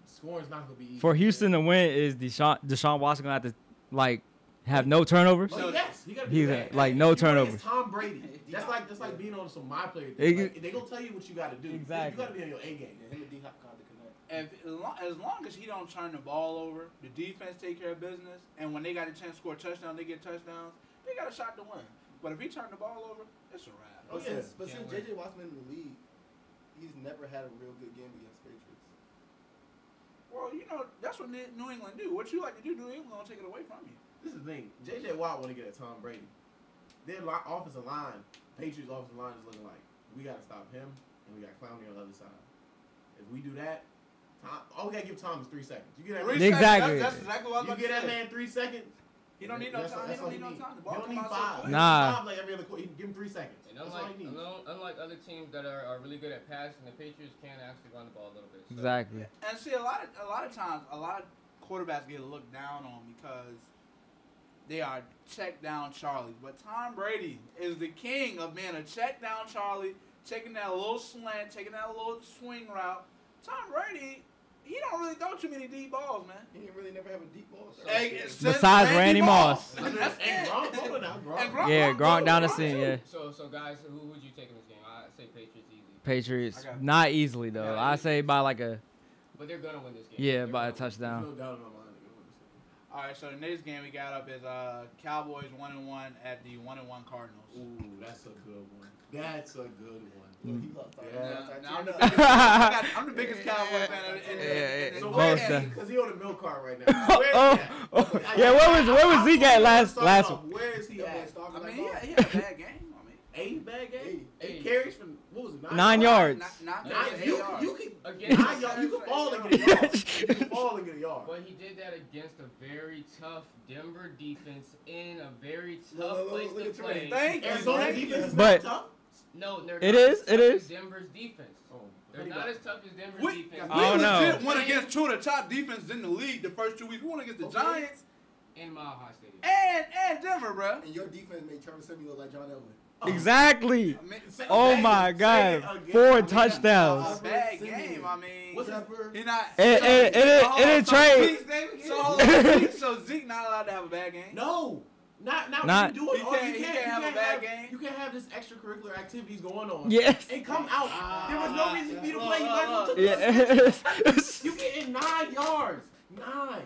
scoring's not gonna be easy. For Houston to win, is Deshaun Watson gonna have to like have no turnovers? Like, yes, he gotta He's do that. like no turnovers. It's Tom Brady. That's like being on some my player thing. Like, they gonna tell you what you gotta do. Exactly. You gotta be on your A game. Yeah, him and D-Hop kind of connect. As long as he don't turn the ball over, the defense take care of business, and when they got a chance to score a touchdown, they get touchdowns, they got a shot to win. But if he turned the ball over, it's a wrap. Oh, yeah. But since J.J. Watt's been in the league, he's never had a real good game against Patriots. Well, that's what New England do. What you like to do, New England gonna take it away from you. This is the thing. J.J. Watt want to get at Tom Brady. Their offensive line, Patriots offensive line is looking like we got to stop him and we got Clowney on the other side. If we do that, all we got to give Tom is 3 seconds. You get that man, Exactly. That's exactly what I was you about get to that say. man 3 seconds. He don't need no time. He don't need no time. The ball He don't come need out so 5. quick. Nah. Tom, like every other quarter, give him 3 seconds. And That's all he needs. unlike other teams that are really good at passing, the Patriots can actually run the ball a little bit. So. Exactly. And see, a lot of times, a lot of quarterbacks get looked down on because they are check down Charlie. But Tom Brady is the king of being a check down Charlie, taking that little slant, taking that little swing route. Tom Brady, he don't really throw too many deep balls, man. He didn't really never have a deep ball. Besides Randy Moss. That's And it. Gronk. Yeah, Gronk down the scene. Yeah. So guys, who would you take in this game? I say Patriots easy. Patriots, not easily though. I say by like a But they're gonna win this game. yeah, They're by a gonna win. touchdown. No doubt in my mind. All right, so the next game we got up is Cowboys 1-1 at the 1-1 Cardinals. Ooh, that's a good one. That's a good one. I'm the biggest Cowboy fan in So the where Both is the- he? Because he on the milk cart right now. Where is he at? Yeah, where was Zeke at last week? Where is he at? I mean, he had a bad game. 8 bad game? 8 Eight. carries from, what was it, 9 yards. You can Against, 9 yards. You can fall and get a yard. You can fall and get a yard. but he did that against a very tough Denver defense in a very tough place to play. Thank you. Arizona defense is But- not tough. No, they're It not is, as it tough as is. Denver's defense. They're not as tough as Denver's defense. I don't know. legit won against two of the top defenses in the league the first 2 weeks. We won against the Giants in Mile High Stadium. and Denver, bro. And your defense made Trevor Simeon look like John Elway. Exactly. I mean, Oh my God. 4 touchdowns. a bad game. I mean, he not. It didn't trade. So Zeke not allowed to have a bad game. No. Not when you do it. You can't have a bad game. You can't have this extracurricular activities going on. Yes. And come out. There was no reason for you to play. You might as well took Yes. You getting 9 yards. 9.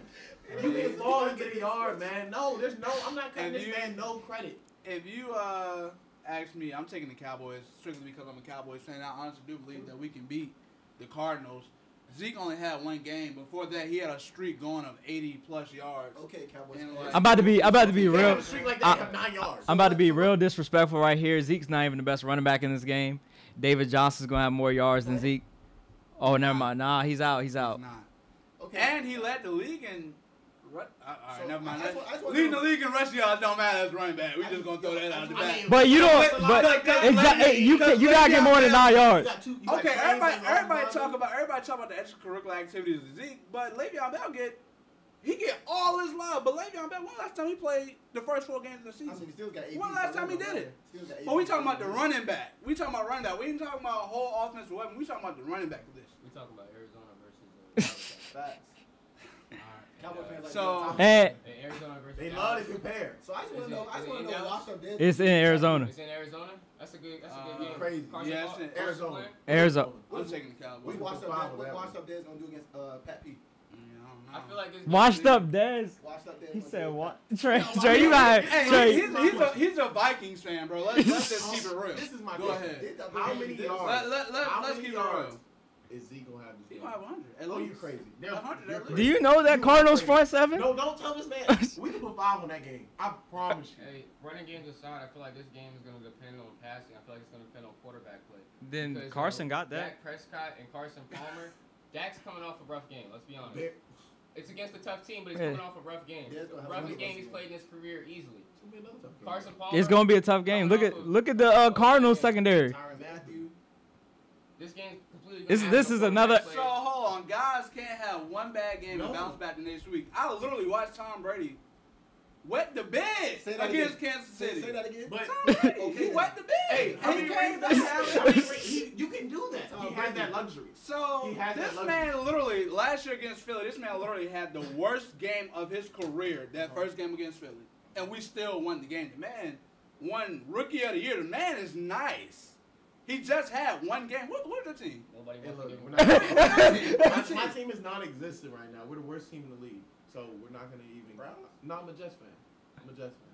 You get ball into the yard, man. No, I'm not cutting this man no credit. If you ask me, I'm taking the Cowboys strictly because I'm a Cowboys fan. I honestly do believe that we can beat the Cardinals. Zeke only had 1 game. Before that, he had a streak going of 80+ yards. Okay, Cowboys. Like, I'm about to be real. I'm about to be real disrespectful right here. Zeke's not even the best running back in this game. David Johnson's gonna have more yards than Zeke. Oh, never mind. Nah, he's out. He's out. He's not. Okay. And he led the league in. All right, never mind. Leading the league in rushing yards don't matter as running back. We just gonna throw that out the back. But you don't. But exactly, you gotta get more than 9 yards. Okay, everybody talk about the extracurricular activities of Zeke, but Le'Veon Bell get all his love. But Le'Veon Bell, when last time he played the first 4 games of the season? When last time he did it? But we talking about the running back. We talking about running back. We ain't talking about a whole offensive weapon. We talking about the running back position. We talking about Arizona versus Facts. Cowboy fans like Arizona versus they love to compare. So I just want to know. Washed Up Dead. It's in Arizona. It's in Arizona. That's a good game. Crazy. Yeah, it's in Arizona. Arizona. I'm taking the Cowboys. Washed Up Dead's gonna do against Pat P. I feel like this. Washed up Dez. He said what? Trey, you got Trey. He's a Vikings fan, bro. Let's just keep it real. This is my Go ahead. How many yards? Let's keep it real. Is Zeke gonna have this game? He gonna have 100. Oh, you're crazy. 100. Do you know that Cardinals front 7? No, don't tell this man. We can put 5 on that game. I promise you. Hey, running games aside, I feel like this game is going to depend on passing. I feel like it's going to depend on quarterback play. Then because, Carson got that. Dak Prescott and Carson Palmer. Dak's coming off a rough game. Let's be honest. It's against a tough team, but he's coming off a rough game. Roughest game he's played in his career easily. Carson Palmer. It's gonna be a tough game. Look at the Cardinals secondary. This game completely. This is another. So hold on, guys can't have 1 bad game and bounce back the next week. I literally watched Tom Brady wet the bed against Kansas City. Say that again. But he wet the bed. Hey, how many rings you can do that. He has that luxury. So this man literally last year against Philly, this man literally had the worst game of his career. That first game against Philly, and we still won the game. The man won Rookie of the Year. The man is nice. He just had 1 game. What's your team? Nobody My team is non-existent right now. We're the worst team in the league, so we're not gonna even. No, I'm a Jets fan.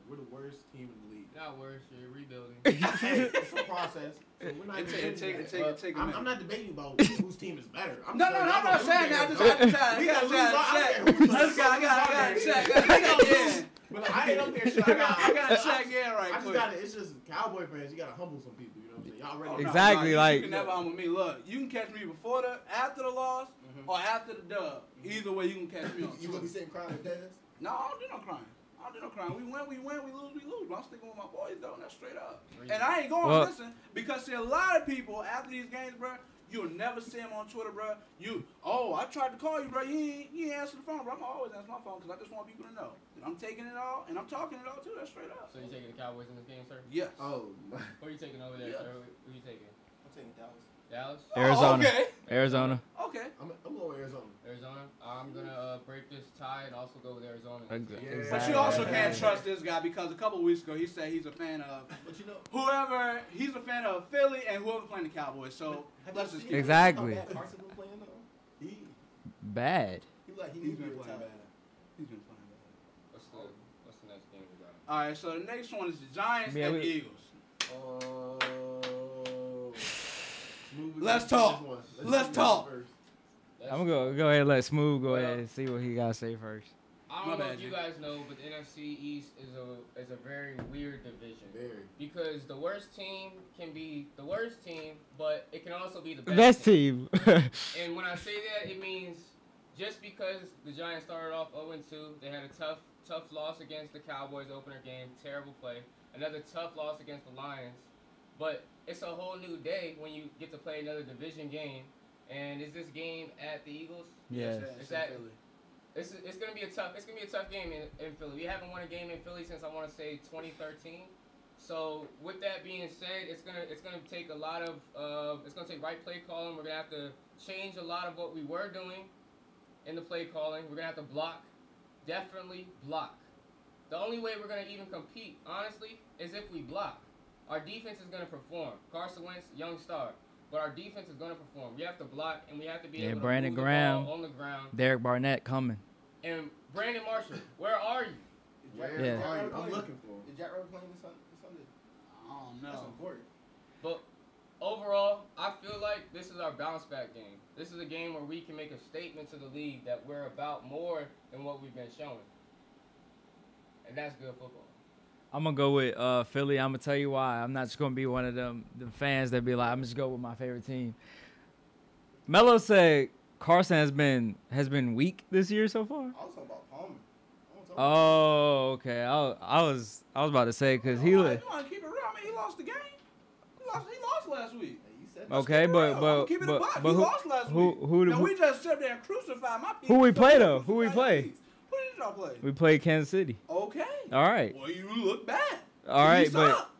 We're the worst team in the league. Not worse. You're rebuilding. Hey, it's a process. So we're not take a minute. I'm not debating about whose team is better. I'm not saying that. But I ain't up there. I gotta check in right quick. It's just Cowboy fans. You gotta humble some people. You know what I'm saying? Y'all ready? Exactly. Like you can never humble me. Look, you can catch me after the loss, or after the dub. Either way, you can catch me on. You gonna be sitting crying at Dez? No, I don't do no crying. We win, we lose. But I'm sticking with my boys, though, and that's straight up. And I ain't going to listen because, see, a lot of people after these games, bro, you'll never see them on Twitter, bro. I tried to call you, bro. You ain't answer the phone, bro. I'm always answer my phone because I just want people to know that I'm taking it all, and I'm talking it all, too. That's straight up. So you taking the Cowboys in this game, sir? Yes. Oh, my. Who are you taking over there, sir? Who are you taking? I'm taking Dallas. Dallas? Arizona. Okay. Arizona. Okay. I'm going with Arizona. Arizona. I'm gonna break this tie and also go with Arizona. Exactly. But you also can't trust this guy because a couple weeks ago he said he's a fan of he's a fan of Philly and whoever playing the Cowboys. So let's just keep exactly. Carson been playing though? Bad. He's been playing bad. He's been playing bad. What's the next game we got? All right, so the next one is the Giants and the Eagles. Let's talk. I'm gonna go ahead and let Smoove go ahead and see what he gotta say first. I don't know if you guys know, but the NFC East is a very weird division. Because the worst team can be the worst team, but it can also be the best team. And when I say that, it means just because the Giants started off 0-2, they had a tough loss against the Cowboys opener game, terrible play. Another tough loss against the Lions. But it's a whole new day when you get to play another division game And is this game at the Eagles? Yeah. It's at Philly. It's gonna be a tough game in Philly. We haven't won a game in Philly since I want to say 2013. So with that being said, it's gonna take a lot of it's gonna take right play calling. We're gonna have to change a lot of what we were doing in the play calling. We're gonna have to block, definitely block. The only way we're gonna even compete, honestly, is if we block. Our defense is gonna perform. Carson Wentz, young star, but our defense is gonna perform. We have to block and we have to be able to Brandon move the Graham, ball on the ground. Derek Barnett coming. And Brandon Marshall, where are you? Yeah. I'm looking for him. Is Jack Rabbit playing this Sunday? I don't know. That's important. But overall, I feel like this is our bounce back game. This is a game where we can make a statement to the league that we're about more than what we've been showing. And that's good football. I'm going to go with Philly. I'm going to tell you why. I'm not just going to be one of them fans that be like, I'm just go with my favorite team. Melo said Carson has been weak this year so far. I was talking about Palmer. Oh, okay. I was about to say because he You want to keep it real? I mean, he lost the game. He lost last week. Hey, you said okay, but keep it a buck. He lost last week. Who we just sit there and crucify my people. Who we play though? Who we play? Who did y'all play? We played Kansas City. Okay. All right. Well, you look bad. All right, but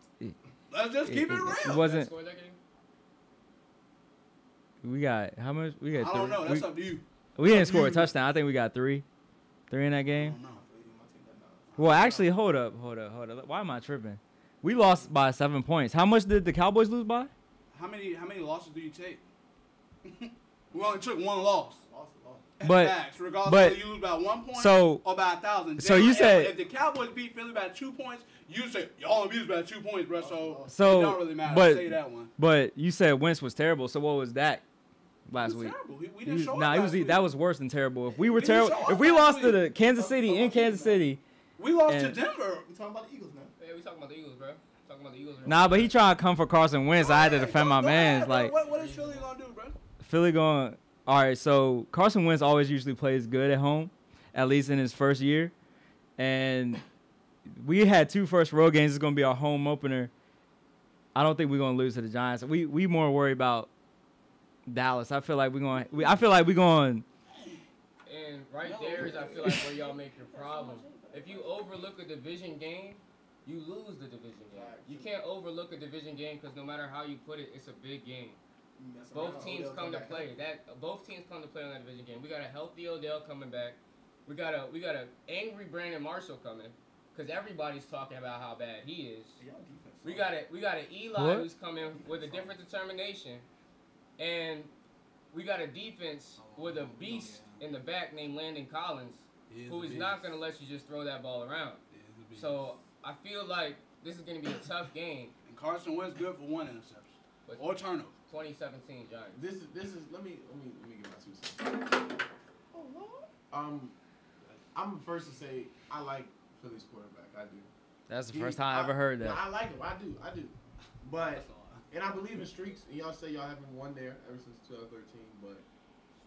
let's just keep it real. It wasn't. We got how much? We got. I don't know. That's up to you. We didn't score a touchdown. I think we got three in that game. I don't know. Well, actually, hold up. Why am I tripping? We lost by 7 points. How much did the Cowboys lose by? How many losses do you take? We only took one loss. But Facts, regardless whether you lose by 1 point or by 1,000. So you said if the Cowboys beat Philly by 2 points, you say y'all abused by 2 points, bro. So it don't really matter. But, say that one. But you said Wentz was terrible. So what was that last week? Terrible. We didn't show up last week. That was worse than terrible. If we were terrible, if we lost to the Kansas City in Kansas City, we lost to Denver. We talking about the Eagles now. Yeah, we talking about the Eagles, bro. Talking about the Eagles. Nah, but he trying to come for Carson Wentz. I had to defend my man's. Like, what is Philly gonna do, bro? Philly going. All right, so Carson Wentz always usually plays good at home, at least in his first year. And we had 2 first road games. It's going to be our home opener. I don't think we're going to lose to the Giants. We more worried about Dallas. I feel like we're going. And right there is, I feel like, where y'all make your problem. If you overlook a division game, you lose the division game. You can't overlook a division game because no matter how you put it, it's a big game. Both teams come to play. Both teams come to play on that division game. We got a healthy Odell coming back. We got a angry Brandon Marshall coming because everybody's talking about how bad he is. We got an Eli who's coming with a different determination, and we got a defense with a beast in the back named Landon Collins, who is not going to let you just throw that ball around. So I feel like this is going to be a tough game. And Carson Wentz good for 1 interception or turnover. 2017 Giants. This is let me get my 2 cents. Oh Lord. I'm the first to say I like Philly's quarterback. I do. That's the first time I ever heard that. I like him. I do. But and I believe in streaks. And y'all say y'all haven't won there ever since 2013. But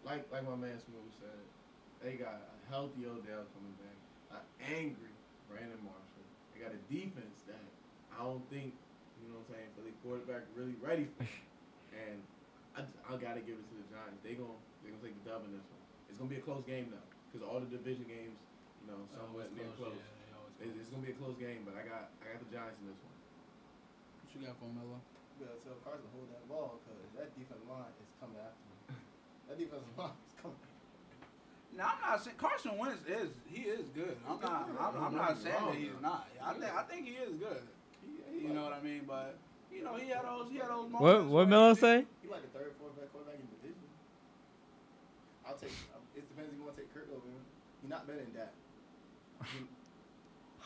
like my man Smoove said, they got a healthy Odell coming back, an angry Brandon Marshall. They got a defense that I don't think, you know what I'm saying, Philly quarterback really ready for. And I gotta give it to the Giants. They gonna take the dub in this one. It's gonna be a close game though, because all the division games, you know, somewhat near close. It's gonna be a close game, but I got the Giants in this one. What you got for Melo? You gotta tell Carson to hold that ball because that defensive line is coming after me. That defensive line is coming. Now I'm not saying Carson Wentz is good. I'm not saying that he's not. I think he is good. You know what I mean? But you know, he had those moments. What Melo say? He like the 3rd, 4th best quarterback in the division. I'll take. It depends if you want to take Kurt over him. He's not better than that.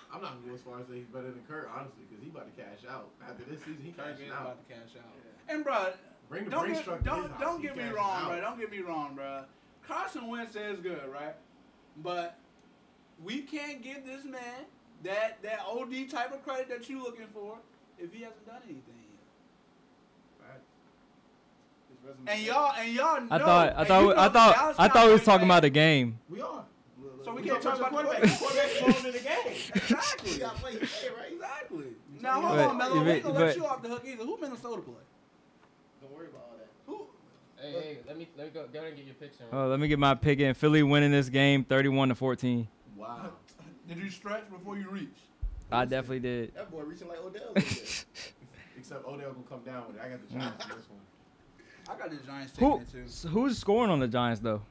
I'm not gonna go as far as say he's better than Kurt, honestly, because he about to cash out after this season. He cashing out. About to cash out. Yeah. And bro, don't get me wrong, bro. Don't get me wrong, bro. Carson Wentz is good, right? But we can't give this man that OD type of credit that you looking for if he hasn't done anything yet. Right. And y'all know. I thought we was talking about the game. We are. So we can't talk about quarterback. Quarterback's involved in the game. Exactly. You gotta play his game, right? Exactly. Now hold on, Melo. We ain't gonna let you off the hook either. Who Minnesota play? Don't worry about all that. Hey, let me go ahead and get your picture. Oh, let me get my pick in. Philly winning this game 31-14. Wow. Did you stretch before you reached? I definitely did. That boy reaching like Odell. Except Odell gonna come down with it. I got the Giants in this one. I got the Giants taking it too. So who's scoring on the Giants though?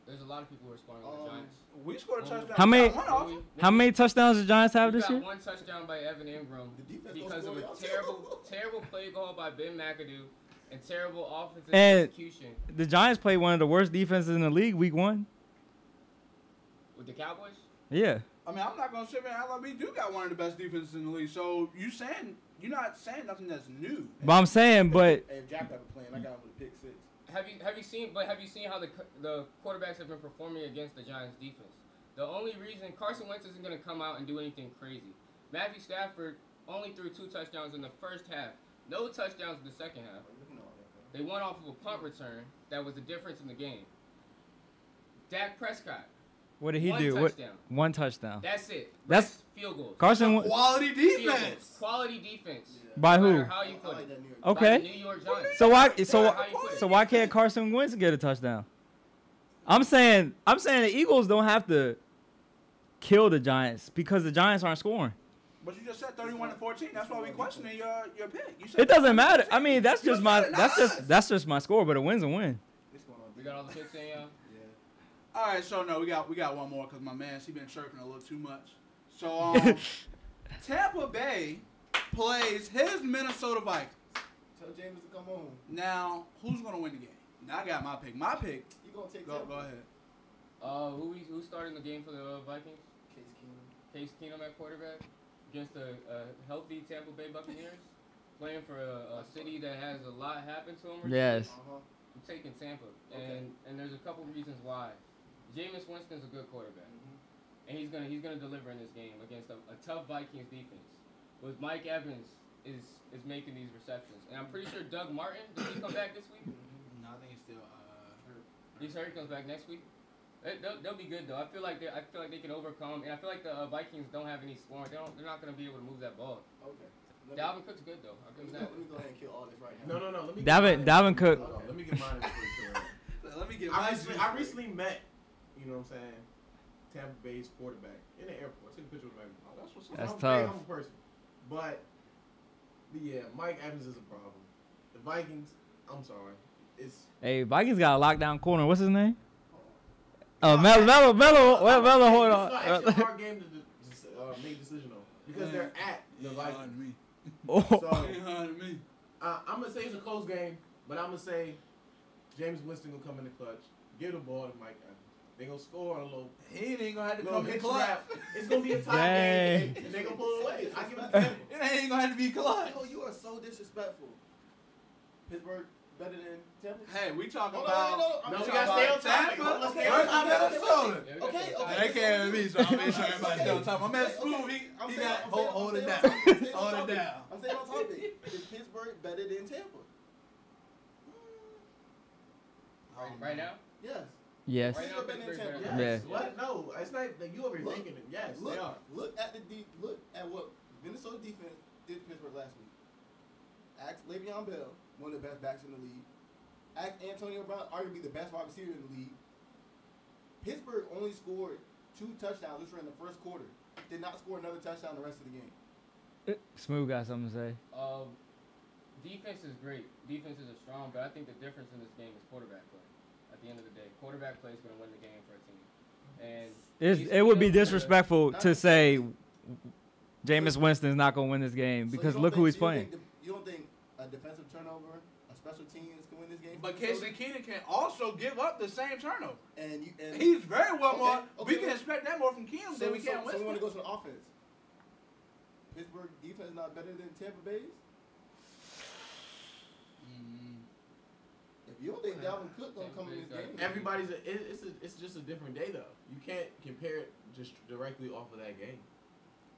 There's a lot of people who are scoring on the Giants. We scored a touchdown. How many touchdowns the Giants have this year? One touchdown by Evan Ingram because of a terrible play call by Ben McAdoo and terrible offensive execution. The Giants played one of the worst defenses in the league week 1. With the Cowboys? Yeah. I mean, I'm not gonna sit there and act like we do got one of the best defenses in the league. So you're not saying nothing that's new. But I'm saying, Hey, if Jack ever playing, I got him with a pick 6. Have you seen how the quarterbacks have been performing against the Giants defense? The only reason Carson Wentz isn't going to come out and do anything crazy. Matthew Stafford only threw 2 touchdowns in the first half. No touchdowns in the second half. They won off of a punt return that was the difference in the game. Dak Prescott. What did he do? Touchdown. One touchdown. That's it. That's field goals. Carson. Quality defense. Quality defense. Yeah. By who? How you put it. Okay. By the New York Giants. So why can't Carson Wentz get a touchdown? I'm saying the Eagles don't have to kill the Giants because the Giants aren't scoring. But you just said 31-14. That's why we questioning your pick. You said it doesn't matter. I mean, that's just my score. But a win's a win. We got all the picks in, y'all. All right, so no, we got one more because my man, he been chirping a little too much. So Tampa Bay plays his Minnesota Vikings. Tell James to come on. Now, who's gonna win the game? Now I got my pick. My pick. You gonna take go ahead. Who's starting the game for the Vikings? Case Keenum at quarterback against a healthy Tampa Bay Buccaneers, playing for a city that has a lot happen to them. Yes. I'm taking Tampa, and there's a couple reasons why. Jameis Winston's a good quarterback, and he's gonna deliver in this game against a tough Vikings defense. With Mike Evans is making these receptions, and I'm pretty sure Doug Martin, does he come back this week? No, I think he's still hurt. He's hurt. He comes back next week. They'll be good though. I feel like they can overcome, and I feel like the Vikings don't have any scoring. They're not gonna be able to move that ball. Okay. Dalvin Cook's good though. I'll give him that. Let me go ahead and kill all this right now. No. Let me Dalvin Cook. Let me get mine. Let me get mine. I recently met, you know what I'm saying, Tampa Bay's quarterback in the airport. I took a picture with him. That's I'm tough. a humble person. But yeah, Mike Evans is a problem. The Vikings, I'm sorry. Hey, Vikings got a lockdown corner. What's his name? Mello, hold on. It's actually a hard game to make a decision on because they're at the Vikings. I'm going to say it's a close game, but I'm going to say James Winston will come in the clutch, give the ball to Mike Evans. They're going to score on a little. He ain't going to have to come in the clutch. It's going to be a tie game, and they're going to pull it away. I give it to them. It ain't going to have to be clutch. Oh, you are so disrespectful. Pittsburgh better than Tampa? Hey, we talking about. No, we got to stay on topic. Let's stay on topic. Okay. They can't even be, so I'm making sure everybody's stay on topic. My man Smoove, he got hold it down. Hold it down. I'm staying on topic. Is Pittsburgh better than Tampa? Right now? Yes. Yes. Right now, Pittsburgh's better. Yeah. What? No, it's not like you overthinking it. Yes, they are. Look at what Minnesota defense did to Pittsburgh last week. Ask Le'Veon Bell, one of the best backs in the league. Ask Antonio Brown, arguably the best wide receiver in the league. Pittsburgh only scored 2 touchdowns, which were in the first quarter. Did not score another touchdown the rest of the game. Smoove got something to say. Defense is great. Defenses are strong, but I think the difference in this game is quarterback play. At the end of the day, quarterback play is going to win the game for a team. And it would be disrespectful to say Jameis Winston is not going to win this game because look who he's playing. You don't think a defensive turnover, a special teams can win this game? But Casey Keenan can also give up the same turnover. And he's very well more. We can expect that more from Keenan than we can Winston. So we want to go to the offense. Pittsburgh defense not better than Tampa Bay's? If you don't think Dalvin Cook gonna come in this game, it's just a different day though. You can't compare it just directly off of that game.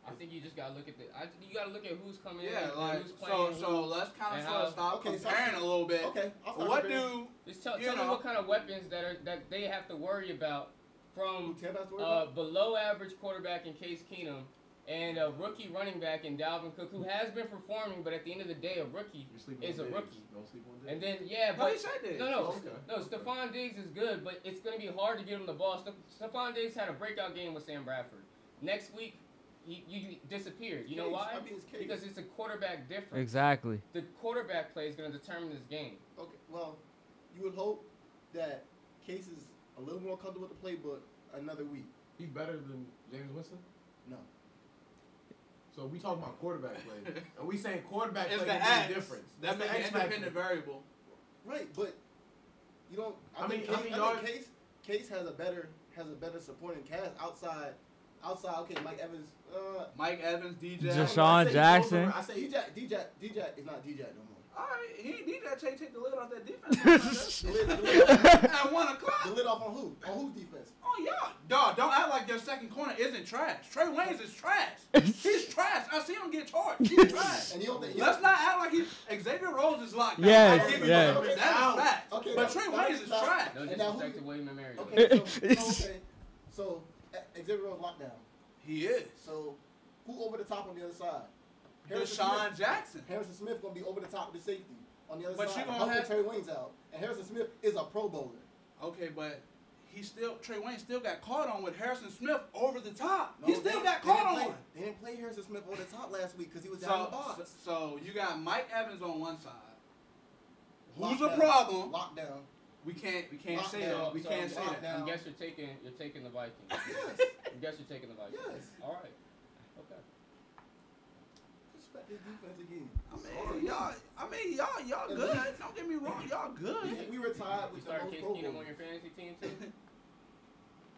I think you just gotta look at you gotta look at who's coming in. Yeah, like who's playing. So let's kind of stop comparing a little bit. Okay. What do just tell me what kind of weapons that they have to worry about from Tampa has to worry about? below average quarterback in Case Keenum and a rookie running back in Dalvin Cook, who has been performing, but at the end of the day, a rookie is a rookie. Don't sleep on Diggs. And then, yeah, No, but he said that. no, Stephon Diggs is good, but it's going to be hard to get him the ball. Stephon Diggs had a breakout game with Sam Bradford. Next week, he disappeared. You know why? Because it's a quarterback difference. Exactly. The quarterback play is going to determine this game. Okay, well, you would hope that Case is a little more comfortable with the playbook another week. He's better than James Winston? No. So we talking about quarterback play. And we saying quarterback It's play the is X. the difference. That's the independent variable. Right, but you don't. I think Case has a better supporting cast outside. Okay, Mike Evans. Mike Evans, DJ. Deshaun Jackson. I say DJ is not DJ no more. All right, he ain't DJ. Take the lid off that defense. At 1 o'clock. The lid off on who? On whose defense? Oh, y'all. Dog, don't act like your second corner isn't trash. Trey Waynes is trash. He's trash. I see him get charged. He's trash. And Let's not act like Xavier Rose is locked down. Yes, I'll give you yes. that. That is fact. Okay, but Trey Waynes is trash. No disrespect to William and Mary. Okay, so Xavier Rose locked down. He is. So who over the top on the other side? Deshaun Jackson. Harrison Smith gonna be over the top with the safety on the other But side. you gonna have Trey Waynes out, and Harrison Smith is a Pro Bowler. Okay, but Trey Waynes still got caught on with Harrison Smith over the top. No, he still got caught on. They didn't play Harrison Smith over the top last week because he was down in the box. So you got Mike Evans on one side. Who's Lockdown. a problem? Lockdown. We can't say Lockdown. that. We can't say that. I guess you're taking the Vikings. Yes. I guess you're taking the Vikings. Yes. All right. Okay. Respect this defense again. Y'all good. Don't get me wrong, y'all good. We retired You with the started most Case Pro Keenum on Bowlers. your fantasy team too?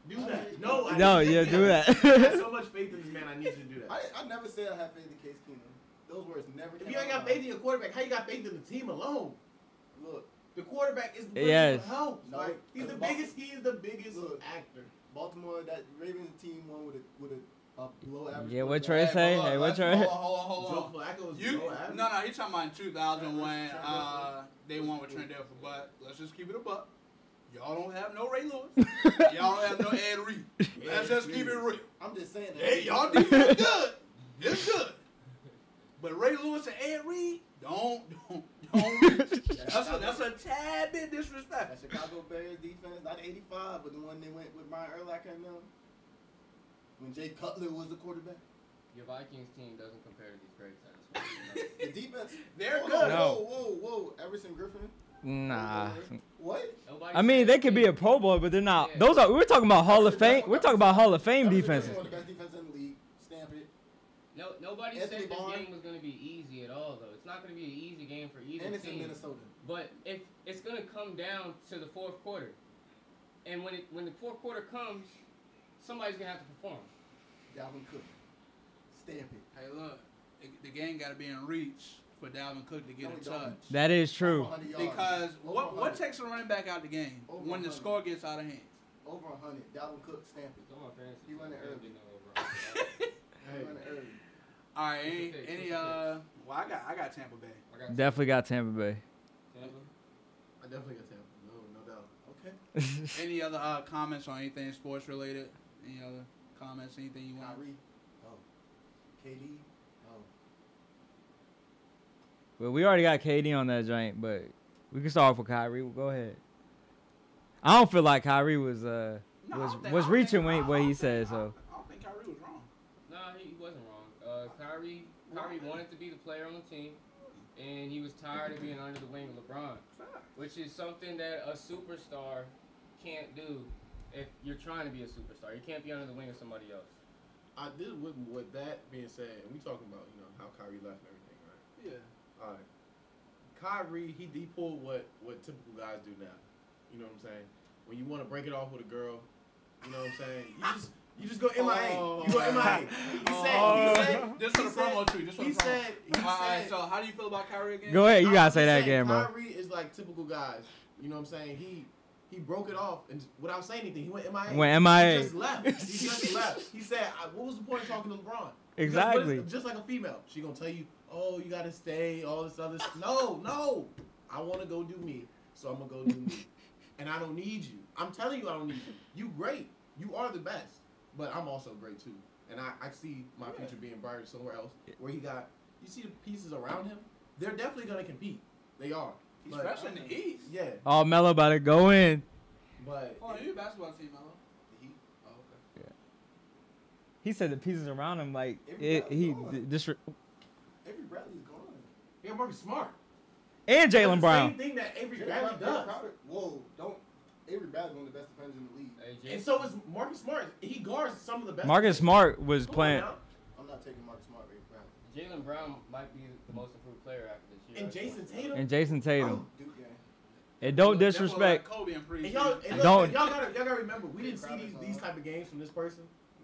Do that. No, I No, need yeah, to do that. I have so much faith in this man, I need you to do that. I never said I have faith in Case Keenum. Those words never If came you ain't out got faith in your quarterback, how you got faith in the team alone? Look, The quarterback is the Yes. help. No, Like, he's the biggest Look. actor. Baltimore, that Ravens team won with a below average. Yeah, what quarterback. Trey say? Hey, what Trey? Hold Joe on. Flacco is You below average. no, he's talking about in 2000 when they won with Trent Dilfer. But let's just keep it a buck. Y'all don't have no Ray Lewis. Y'all don't have no Ed Reed. Let's just keep it real. I'm just saying that. Hey, y'all defense good. It's good. But Ray Lewis and Ed Reed, don't reach. That's a tad bit disrespectful. That Chicago Bears defense, not 85, but the one they went with Brian Urlacher and them. When Jay Cutler was the quarterback. Your Vikings team doesn't compare to these greats. I just want you to know. The defense. They're Hold good. on, No. Whoa. Everson Griffin. Nah. What? Nobody I mean, said they could be a team. Pro Bowl, but they're not. Yeah. Those are. We're talking about Hall of Fame. We're talking about Hall of Fame Everson defenses. Griffin, one of the best defenses in the league. Stamp it. Nobody Anthony said this Barr. game was going to be easy at all, though. It's not going to be an easy game for either And it's in team. Minnesota. But if it's going to come down to the fourth quarter, and when the fourth quarter comes, somebody's going to have to perform. Dalvin Cook. Stamp it. Hey, look, the game got to be in reach for Dalvin Cook to get No, a we don't. touch. That is true. Over 100 yards. Because Over what 100. takes a running back out the game Over when the 100. score gets out of hand? Over 100. Dalvin Cook. Stamp it. It's on my fantasy He team. running They don't early. get no overall. He running early. All right, What's the pick? well, I got Tampa Bay. I got Definitely got Tampa Bay. Tampa. I definitely got Tampa. No doubt. Okay. Any other comments on anything sports related? Any other comments? Anything you want? Kyrie. Oh. KD. Oh. Well, we already got KD on that joint, but we can start off with Kyrie. Go ahead. I don't feel like Kyrie was No, I don't think- was I don't reaching think- what I he don't said. think- So I don't think Kyrie was wrong. No, he wasn't wrong. Kyrie wanted to be the player on the team, and he was tired of being under the wing of LeBron, which is something that a superstar can't do if you're trying to be a superstar. You can't be under the wing of somebody else. I did with that being said, and we talking about, how Kyrie left and everything, right? Yeah. All right. Kyrie, he pulled what typical guys do now. You know what I'm saying? When you want to break it off with a girl, you know what I'm saying? You just go MIA. You go MIA. He said This for the promo tweet. This for the he promo. said All right, so how do you feel about Kyrie again? go ahead. You gotta say that I'm again, bro. Kyrie is like typical guys. You know what I'm saying? He broke it off and without saying anything, he went MIA. Went MIA. He just left. He just left. He said, "What was the point of talking to LeBron?" Exactly. Because just like a female, she gonna tell you, "Oh, you gotta stay." All this other. No. I want to go do me, so I'm gonna go do me, and I don't need you. I'm telling you, I don't need you. You great. You are the best, but I'm also great too. and I see my future being brighter somewhere else. Where you see the pieces around him, they're definitely gonna compete. They are. He's fresh in the East. Yeah. Oh, Melo about to go in. But you a basketball team, Melo? The Heat. Oh, okay. Yeah. He said the pieces around him, like Avery Avery Bradley's gone. yeah, Marcus Smart. and Jaylen That's Brown. the same thing that Avery Bradley does. Whoa, don't. Avery Bradley's one of the best defenders in the league. And so is Marcus Smart. He guards some of the best. Marcus Smart was Come on playing. now. I'm not taking Marcus Smart over Avery Bradley. Jaylen Brown might be the most improved player after this year. And Jason Tatum. And Jason Tatum. Duke game. And don't That's disrespect. what, like Kobe and And preseason. Don't- y'all gotta remember, we didn't see these type of games from this person.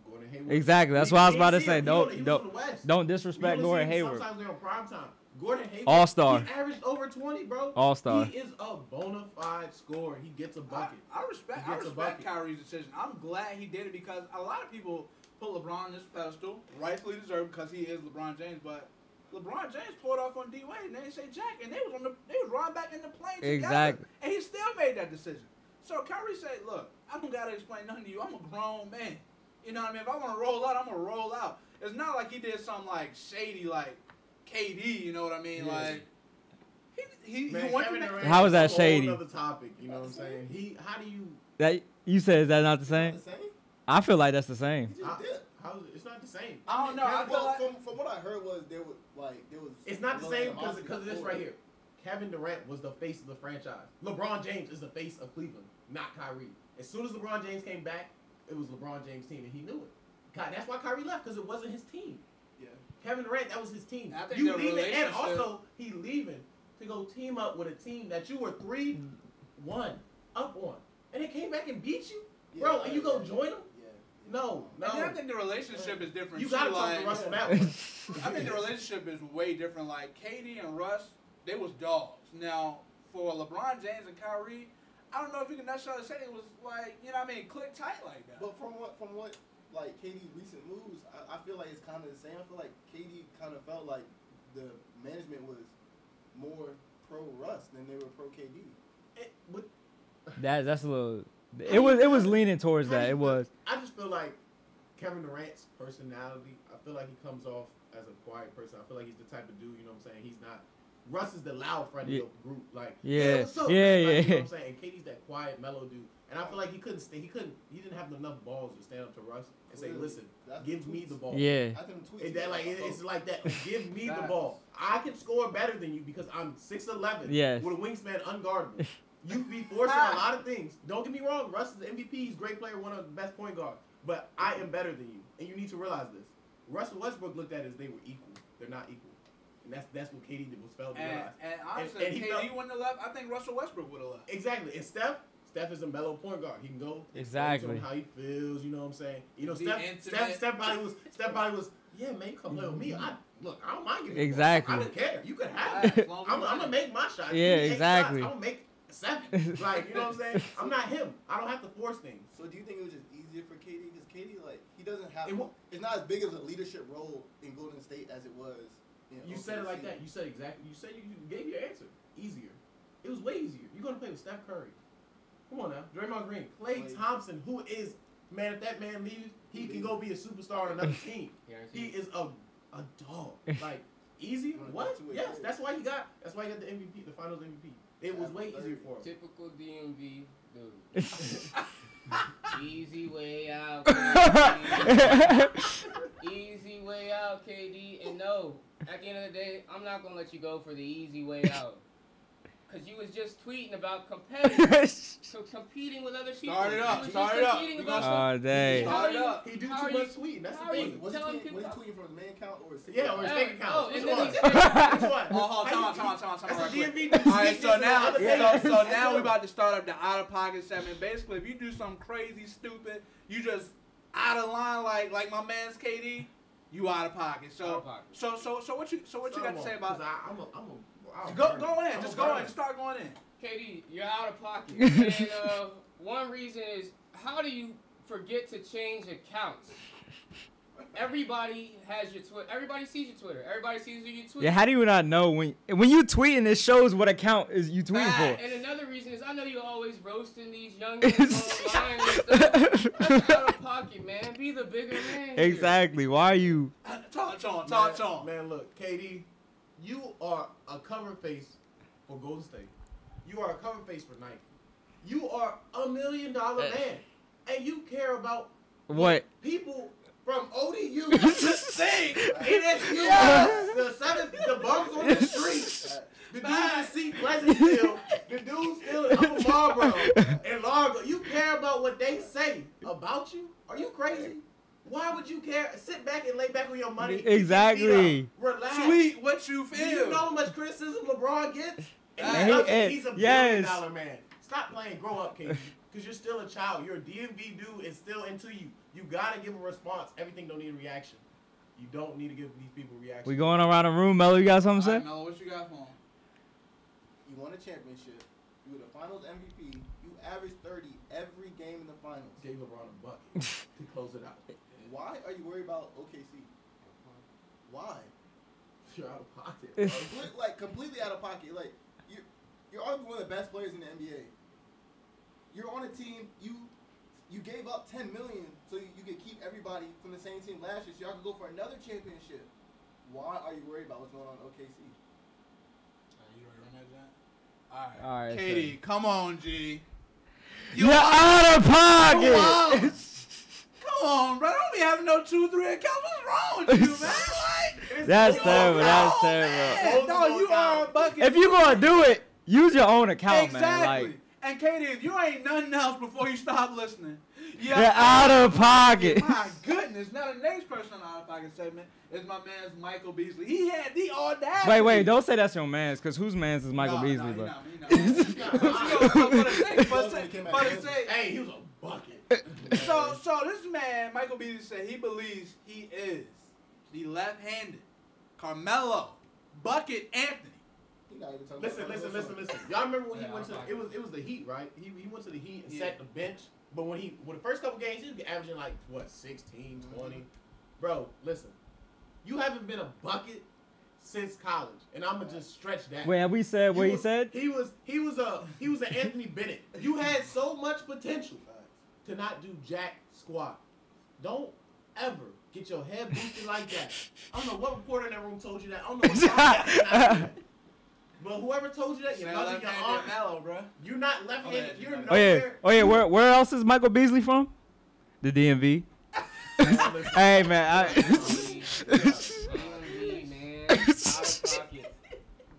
Gordon Hayward. Exactly. That's what I was about to say. He was on the West. Don't We disrespect only Gordon see him Hayward. Sometimes they're on prime time. Gordon Hayward. All-star. He averaged over 20, bro. All-star. He is a bona fide scorer. He gets a bucket. I respect Kyrie's decision. I'm glad he did it because a lot of people put LeBron on this pedestal, rightfully deserved because he is LeBron James. But LeBron James pulled off on D Wade and they didn't say jack, and they was running back in the plane together, Exactly. and he still made that decision. So Kyrie said, "Look, I don't gotta explain nothing to you. I'm a grown man. You know what I mean? If I want to roll out, I'm gonna roll out. It's not like he did something like shady, like KD. You know what I mean? Yeah. Like he Man, went Kevin to Durant How is that is a whole shady? Another topic. You know what I'm saying? How do you? That you said is that not the Not same? the same? I feel like that's the same. He just did. How is it? It's not the same. I don't know. I feel Well, like from what I heard was there was It's not the same because animosity of this before. right here. Kevin Durant was the face of the franchise. LeBron James is the face of Cleveland, not Kyrie. As soon as LeBron James came back, it was LeBron James' team, and he knew it. God, that's why Kyrie left, because it wasn't his team. Yeah. Kevin Durant, that was his team. I think You their leaving, and relationship- also he leaving to go team up with a team that you were 3-1 up on, and they came back and beat you, bro. And you go join them? Yeah. No. And then I think the relationship is different. You too, gotta talk like, to Russ on that one. I think the relationship is way different. Like KD and Russ, they was dogs. Now for LeBron James and Kyrie, I don't know if you can necessarily say it was like, you know what I mean, click tight like that. But from what like KD's recent moves, I feel like it's kind of the same. I feel like KD kind of felt like the management was more pro Russ than they were pro KD. That's a little. It was leaning towards that. It was. I just feel like Kevin Durant's personality, I feel like he comes off as a quiet person. I feel like he's the type of dude, you know what I'm saying? He's not. Russ is the loud friend of the group. Like, Yeah. what's up? Yeah, Like, yeah. You know what I'm saying? And KD's that quiet, mellow dude. And I feel like he didn't have enough balls to stand up to Russ and say, Really? listen, That's give the me tweets. the ball. Yeah. I think the tweets. And that, like, it's like that. Give me the Facts. ball. I can score better than you because I'm 6'11". Yes. With a wingspan unguardable. You be forcing a lot of things. Don't get me wrong. Russ is the MVP. He's a great player, one of the best point guards. But I am better than you, and you need to realize this. Russell Westbrook looked at it as they were equal. They're not equal, and that's what KD was felt to realize. And honestly, and if he KD felt- wouldn't have left, I think Russell Westbrook would have left. Exactly. And Steph is a mellow point guard. He can go Exactly. explain to him how he feels. You know what I'm saying? You know, Be Steph intimate. body was. Yeah, man, you come play with me. I don't mind giving you Exactly. the ball. I don't care. You can have As it. long as I'm you gonna want make my shot. Yeah, Give me 8 exactly. shots, I'm gonna make 7. Like, you know what I'm saying? I'm not him. I don't have to force things. So do you think it was just easier for KD? Because KD, like, he doesn't have. It wa- It's not as big of a leadership role in Golden State as it was. You said it like that. You said exactly. You said you gave your answer. Easier. It was way easier. You're gonna play with Steph Curry. Come on now, Draymond Green, Klay Thompson, who is man. If that man leaves, he can go be a superstar on another team. He is a dog. Like easier. What? Yes, that's why he got the MVP, the Finals MVP. It was way easier for him. Typical DMV dude. Easy way out, KD. Easy way out, KD. And no, at the end of the day, I'm not gonna let you go for the easy way out. Cause you was just tweeting about competing with other people. Start it up. You was Start just it up. competing We about gonna Oh, dang. How Start are it you- up. He do how too are much you- tweeting. That's the how are you thing. Was he telling tweeting people? from his main account or his Yeah, or his fake account. Oh, Which and then one? he Which said- one? Oh, How time you- out That's real the quick. DMV. All right, so now, Yeah. so now we about to start up the out of pocket segment. Basically, if you do something crazy, stupid, you just out of line like my man's KD, you out of pocket. So Out of pocket. so what you got to say about? I'll Go burn in, it. just I'll go burn in, it. just start going in. KD, you're out of pocket. And one reason is, how do you forget to change accounts? everybody has your Twitter. Everybody sees your Twitter. Everybody sees who you tweet. Yeah, how do you not know when you tweeting? It shows what account is you tweeting for. And another reason is I know you're always roasting these young kids online and stuff. That's out of pocket, man. Be the bigger man. Exactly. Here. Why are you? Talk on. Man, look, KD, you are a cover face for Golden State. You are a cover face for Nike. You are $1 million man, and you care about What? people from ODU. Saying the bums on the street, the dudes in Seat Pleasantville, the dudes still in Upper Marlboro and Largo. You care about what they say about you? Are you crazy? Why would you care? Sit back and lay back on your money. Exactly. Relax. Tweet what you feel. Do you know how much criticism LeBron gets? And he's a $1 billion man. Stop playing. Grow up, KD. Because you're still a child. Your DMV dude is still into you. You got to give a response. Everything don't need a reaction. You don't need to give these people reactions. We going around the room, Mello. You got something to say? Mello, what you got for him? You won a championship. You were the finals MVP. You averaged 30 every game in the finals. Gave LeBron a bucket to close it out. Why are you worried about OKC? Why? You're out of pocket, bro. Completely out of pocket. Like, you're arguably one of the best players in the NBA. You're on a team, you gave up $10 million so you could keep everybody from the same team last year so y'all could go for another championship. Why are you worried about what's going on in OKC? You ready to run that, John? All right. Katie, come on, G. You're out of pocket. Come on, bro. Don't be having no 2-3 accounts. What's wrong with you, man? Like, That's terrible. That's terrible. No, you are a bucket. If you gonna do it, use your own account, man. Exactly. Like, and Katie, if you ain't nothing else before you stop listening, you're out of pocket. My goodness. Now the next person on the out of pocket segment is my man's Michael Beasley. He had the audacity. Wait, don't say that's your man's, because whose man's is Michael Beasley? No, but he Hey, he was a bucket. So this man, Michael Beasley, said he believes he is the left-handed Carmelo Bucket Anthony. Listen. Y'all remember when he went to it was the Heat, right? He went to the Heat and sat the bench. But when the first couple games, he was averaging like 16, 20. Bro, listen. You haven't been a bucket since college, and I'm gonna just stretch that. Wait, have we said what he said? He was an Anthony Bennett. You had so much potential to not do jack squat. Don't ever get your head boosted like that. I don't know what reporter in that room told you that. I don't know what but whoever told you that, you're not your arm. Mellow, bro. You're not left-handed. You're nowhere. Oh yeah. Where else is Michael Beasley from? The DMV. Hey man, out of pocket.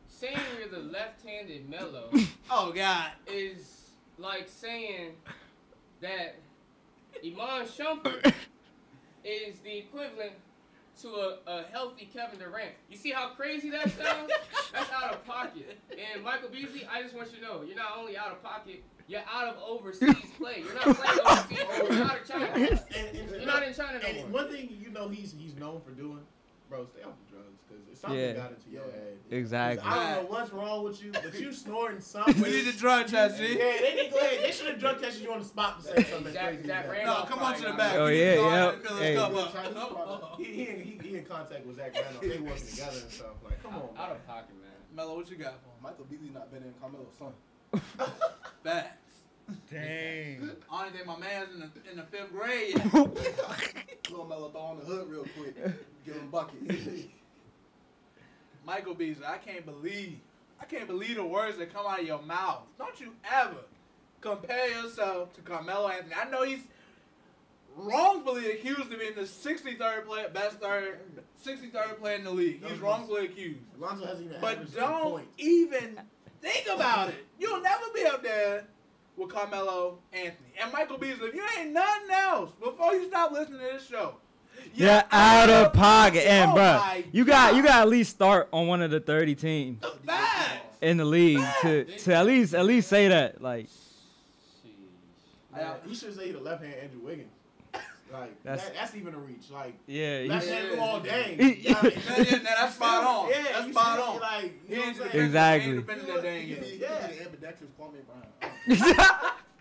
Saying you're the left-handed Mello. Oh God. Is like saying that Iman Shumpert is the equivalent to a healthy Kevin Durant. You see how crazy that sounds? That's out of pocket. And Michael Beasley, I just want you to know, you're not only out of pocket, you're out of overseas play. You're not playing overseas. You're out of China. You're not in China no more. And one thing you know he's known for doing, bro, stay off the drugs because it's something got into your head. Exactly. I don't know what's wrong with you, but you snorting something. We need to drug test, G. Yeah, they need to go ahead. They should have drug tested you on the spot to say something crazy. No, come on to the back. Oh yeah. He in contact with Zach Randolph. They working together and stuff. Like, come on, out of pocket, man. Mello, what you got for him? Michael Beasley not better than Carmelo's son. Facts. Dang. I only think my man's in the 5th grade. Little Melo throw on the hood real quick. Give him buckets. Michael Beasley, I can't believe the words that come out of your mouth. Don't you ever compare yourself to Carmelo Anthony. I know he's wrongfully accused of being the 63rd player, 63rd player in the league. He's wrongfully accused. Lonzo hasn't even but don't even think about it. You'll never be up there with Carmelo Anthony. And Michael Beasley, if you ain't nothing else, before you stop listening to this show, you're out of pocket. And, bro, you got to at least start on one of the 30 teams in the league to at least say that. Like, he should say the left hand Andrew Wiggins. Like that's even a reach. Like left hand all day. That's spot on. Yeah, that's spot on. Like, you know what I'm saying? Exactly. The ambidextrous Kwame Brown.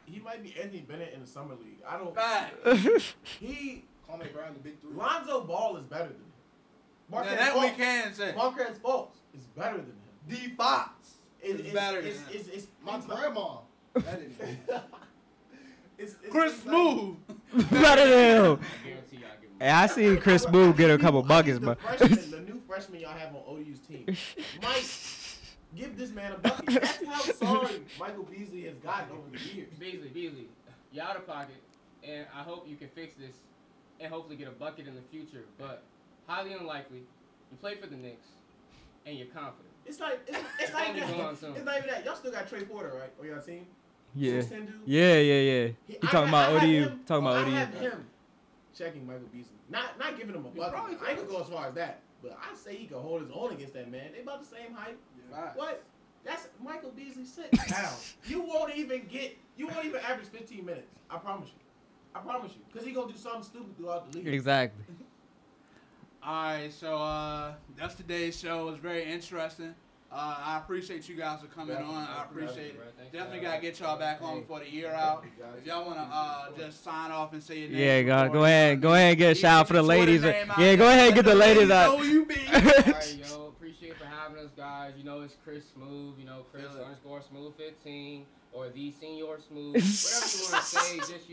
He might be Anthony Bennett in the summer league. I don't. Kwame Brown, the big three. Lonzo Ball is better than him. That we can say. Marquez Fultz is better than him. D. Fox is better than him. It's my grandma. That is Chris Smoove. Better than him. I guarantee y'all give him. Hey, I seen Chris Smoove get a couple buckets, but the new freshman y'all have on ODU's team might give this man a bucket. That's how sorry Michael Beasley has gotten over the years. Beasley, you're out of pocket, and I hope you can fix this and hopefully get a bucket in the future. But highly unlikely. You play for the Knicks, and you're confident. It's not even that. Y'all still got Trey Porter, right, on your team? yeah. 6'10" dude? Yeah. He talking about ODU. I have him checking Michael Beasley. Not giving him a bucket. I ain't gonna go as far as that. But I say he can hold his own against that man. They about the same height. Yeah. What? That's Michael Beasley 6. Now, you won't even average 15 minutes. I promise you. Because he gonna do something stupid throughout the league. Exactly. All right, so that's today's show. It was very interesting. I appreciate you guys for coming on. I appreciate it. Definitely got to get y'all back on before the year out. If y'all want to just sign off and say your name. Yeah, go ahead and get a shout out for the ladies. Yeah, go ahead and get the ladies out. All right, yo, appreciate for having us, guys. You know, it's Chris Smoove, Chris_Smoove15, or the Senior Smoove. Whatever you want to say, just,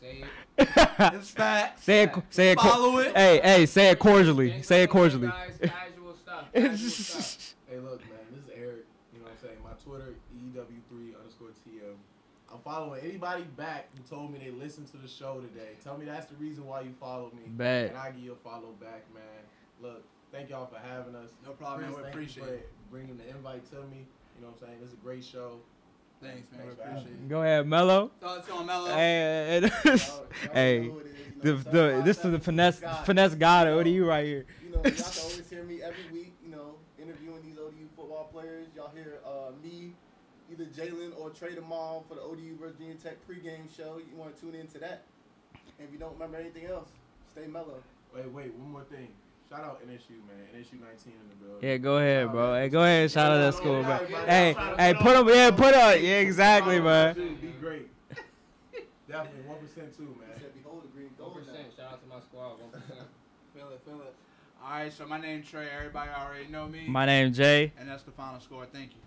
say it. It's facts. Say it. Follow it. Hey, say it cordially. Say it cordially. Guys, casual stuff. Hey, look, man, this is Eric. You know what I'm saying? My Twitter, EW3_TM. I'm following anybody back who told me they listened to the show today. Tell me that's the reason why you follow me. Bet. And I give you a follow back, man. Look, thank y'all for having us. No problem, man. We appreciate it. Bringing the invite to me. You know what I'm saying? This is a great show. Thanks, man. We appreciate it. Go ahead, Mello. Thoughts on Mello? Hey, this is the finesse god of ODU right here. Y'all can always hear me every week, interviewing these ODU football players. Y'all hear me, either Jaylen or Trey tomorrow for the ODU Virginia Tech pregame show. You want to tune into that. And if you don't remember anything else, stay mellow. Wait, one more thing. Shout out NSU, man. NSU 19 in the building. Yeah, go ahead, bro. Hey, go ahead and shout out that school, bro. Hey, put up. Yeah, exactly, man. Be great. Definitely 1% too, man. Said, behold the green gold. 1%. Shout out to my squad. 1%. Feel it. All right, so my name's Trey. Everybody already know me. My name's Jay. And that's the final score. Thank you.